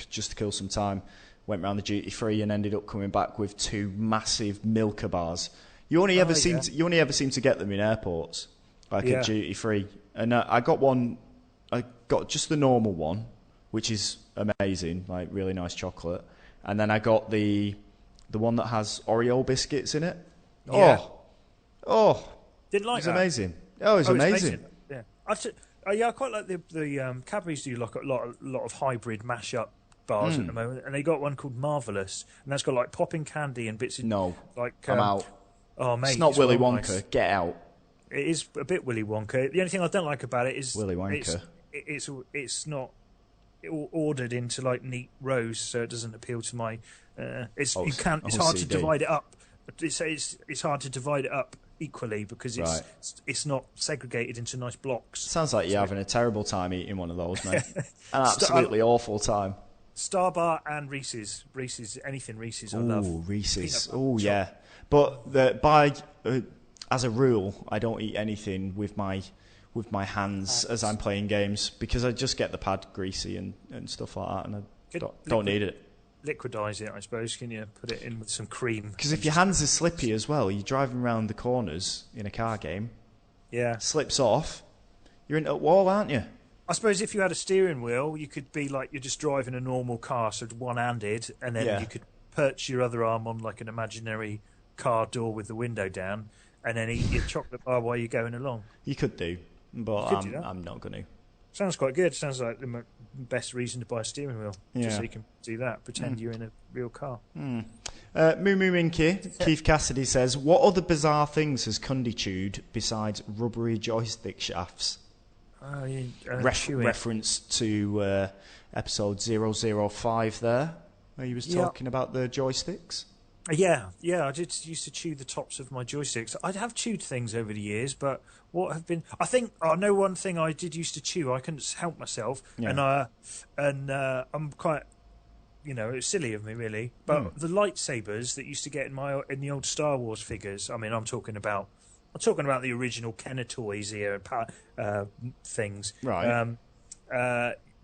just to kill some time, went round the duty free and ended up coming back with 2 massive Milka bars. You only ever seem to get them in airports, like a duty free. And I got one. I got just the normal one, which is amazing, like really nice chocolate. And then I got the one that has Oreo biscuits in it. Yeah. Oh, Didn't like it was that. amazing. Oh, it was amazing. Yeah, I quite like the Cadbury's do like a lot of hybrid mash-up bars at the moment, and they got one called Marvelous, and that's got like popping candy and bits of like. I'm out. Oh mate, it's not Willy Wonka. Nice. Get out. It is a bit Willy Wonka. The only thing I don't like about it is Willy Wonka. It's not ordered into like neat rows, so it doesn't appeal to my. It's hard to divide it up. It's hard to divide it up equally because it's not segregated into nice blocks. Sounds like you're having a terrible time eating one of those, mate. An absolutely awful time. Starbar and Reese's, anything Reese's I love. Oh, Reese's. Oh, yeah. But as a rule, I don't eat anything with my hands as I'm playing games because I just get the pad greasy and stuff like that, and I don't need it. Liquidize it, I suppose. Can you put it in with some cream? Because if your hands are slippy as well, you're driving around the corners in a car game. Yeah. Slips off, you're into a wall, aren't you? I suppose if you had a steering wheel, you could be like you're just driving a normal car, so one-handed, and then you could perch your other arm on like an imaginary car door with the window down, and then eat your chocolate bar while you're going along. You could do, but I'm not going to. Sounds quite good. Sounds like the best reason to buy a steering wheel, just so you can do that. Pretend you're in a real car. Moo Moo Minky, Keith Cassidy says, what other bizarre things has Cundy chewed besides rubbery joystick shafts? Reference to episode 005 there, where he was talking about the joysticks. Yeah, I used to chew the tops of my joysticks. I have chewed things over the years, but what have been? I know one thing I did used to chew. I couldn't help myself, and I'm quite, it was silly of me really. But the lightsabers that used to get in the old Star Wars figures. I mean, I'm talking about the original Kenner toys here, things. Right.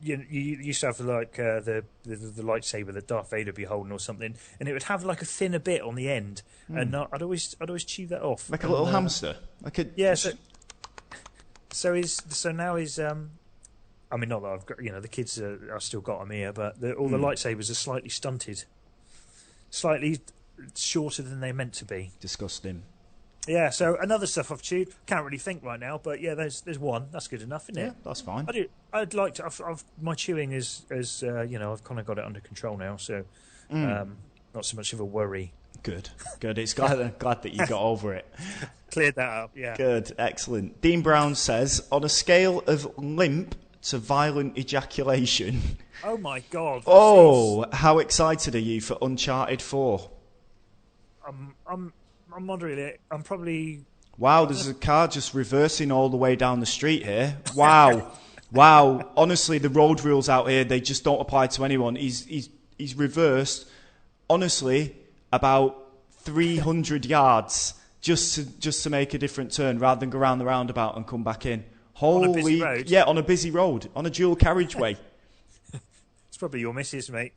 You used to have like the lightsaber that Darth Vader be holding or something, and it would have like a thinner bit on the end, and I'd always chew that off. Like a little hamster. So now is I mean, not that I've got the kids I've still got them here, but all the lightsabers are slightly stunted, slightly shorter than they're meant to be. Disgusting. Yeah, so another stuff I've chewed. Can't really think right now, but yeah, there's one. That's good enough, isn't it? Yeah, that's fine. I'd like to. My chewing is I've kind of got it under control now, so not so much of a worry. Good. It's glad that you got over it. Cleared that up. Yeah. Good, excellent. Dean Brown says, on a scale of limp to violent ejaculation. Oh my God. Oh, how excited are you for Uncharted 4? I'm not really. I'm probably. Wow, there's a car just reversing all the way down the street here. Wow. Wow. Honestly, the road rules out here, they just don't apply to anyone. He's reversed, honestly, about 300 yards just to make a different turn rather than go around the roundabout and come back in. On a busy road? Yeah, on a busy road, on a dual carriageway. It's probably your missus, mate.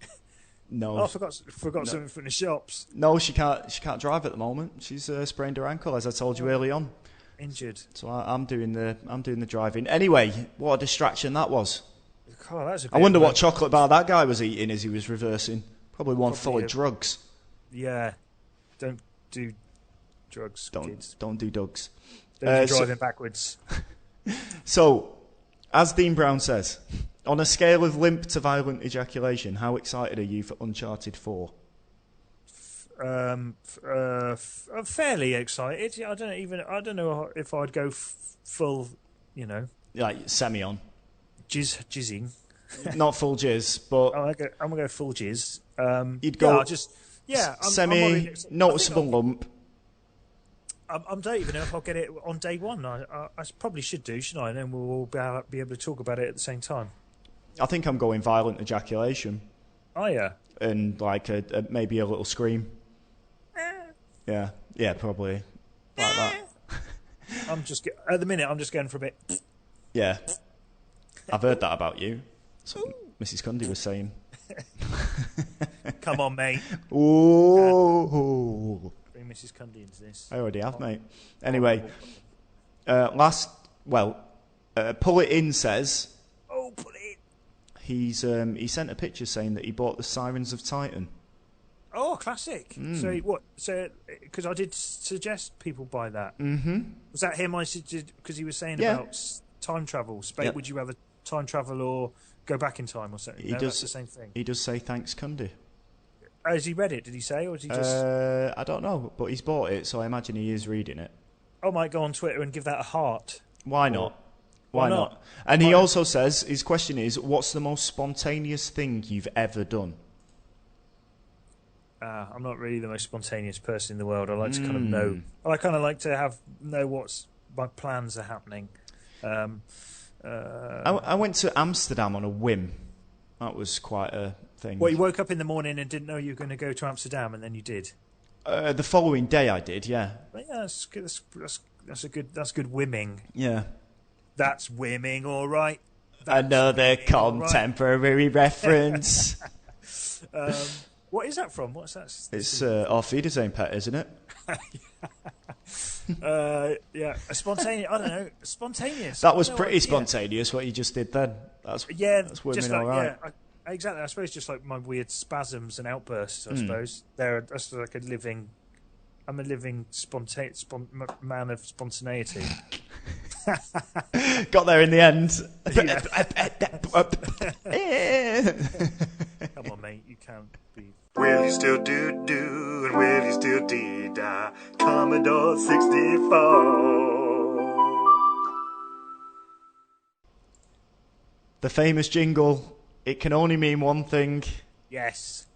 No. Oh, I forgot something from the shops. No, she can't drive at the moment. She's sprained her ankle, as I told you early on. Injured. So I'm doing the driving. Anyway, what a distraction that was. Oh, I wonder what chocolate bar that guy was eating as he was reversing. Probably one full of drugs. Yeah. Don't do drugs, kids. Don't do drugs. Don't do driving backwards. So, as Dean Brown says, on a scale of limp to violent ejaculation, how excited are you for Uncharted 4? I'm fairly excited. I don't know if I'd go full, Like semi on. Jizzing. Not full jizz, but I'm gonna go full jizz. You'd go semi noticeable lump. I don't even know if I'll get it on day one. I probably should do, shouldn't I? And then we'll all be able to talk about it at the same time. I think I'm going violent ejaculation. Oh yeah. And like maybe a little scream. Yeah, probably like that. At the minute I'm just going for a bit. Yeah, I've heard that about you. That's what Mrs. Cundy was saying. Come on, mate. Ooh. Bring Mrs. Cundy into this. I already have, mate. Anyway, Pull It In says. Oh, pull it in. He sent a picture saying that he bought the Sirens of Titan. Oh, classic. So because I did suggest people buy that. Mm-hmm. Was that him? Because he was saying about time travel. Would you rather time travel or go back in time or something? That's the same thing. He does say thanks, Cundy. Has he read it? Did he say, or is he just? I don't know, but he's bought it, so I imagine he is reading it. I might go on Twitter and give that a heart. Why not? Why not? And he also says his question is, "What's the most spontaneous thing you've ever done?" I'm not really the most spontaneous person in the world. I like to kind of know. I kind of like to know what's my plans are happening. I went to Amsterdam on a whim. That was quite a thing. Well, you woke up in the morning and didn't know you were going to go to Amsterdam, and then you did. The following day, I did. Yeah. But yeah, that's good. That's good whimming. Yeah. That's whimming, all right. Another contemporary reference. What is that from? What's that? It's Auf Wiedersehen, Pet, isn't it? Yeah, spontaneous. I don't know, spontaneous. That was pretty spontaneous. What you just did then. That's women, all right. Yeah, exactly. I suppose just like my weird spasms and outbursts. I suppose that's like a living. I'm a living man of spontaneity. Got there in the end. Come on, mate, you can't be. Will you still do and will you still dee-da? Commodore 64. The famous jingle. It can only mean one thing. Yes,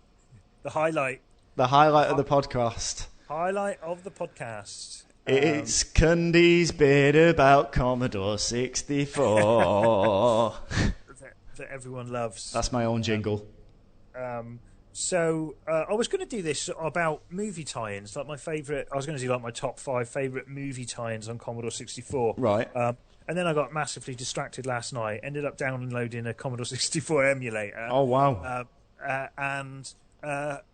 the highlight. The highlight of the podcast. Highlight of the podcast. It's Cundy's bit about Commodore 64. that everyone loves. That's my own jingle. So I was going to do this about movie tie-ins, like my favourite. I was going to do like my top 5 favourite movie tie-ins on Commodore 64. Right. And then I got massively distracted last night. Ended up downloading a Commodore 64 emulator. Oh wow. And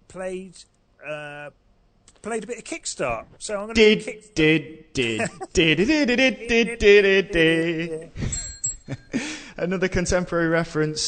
played a bit of Kickstart. So I'm going to Another contemporary reference.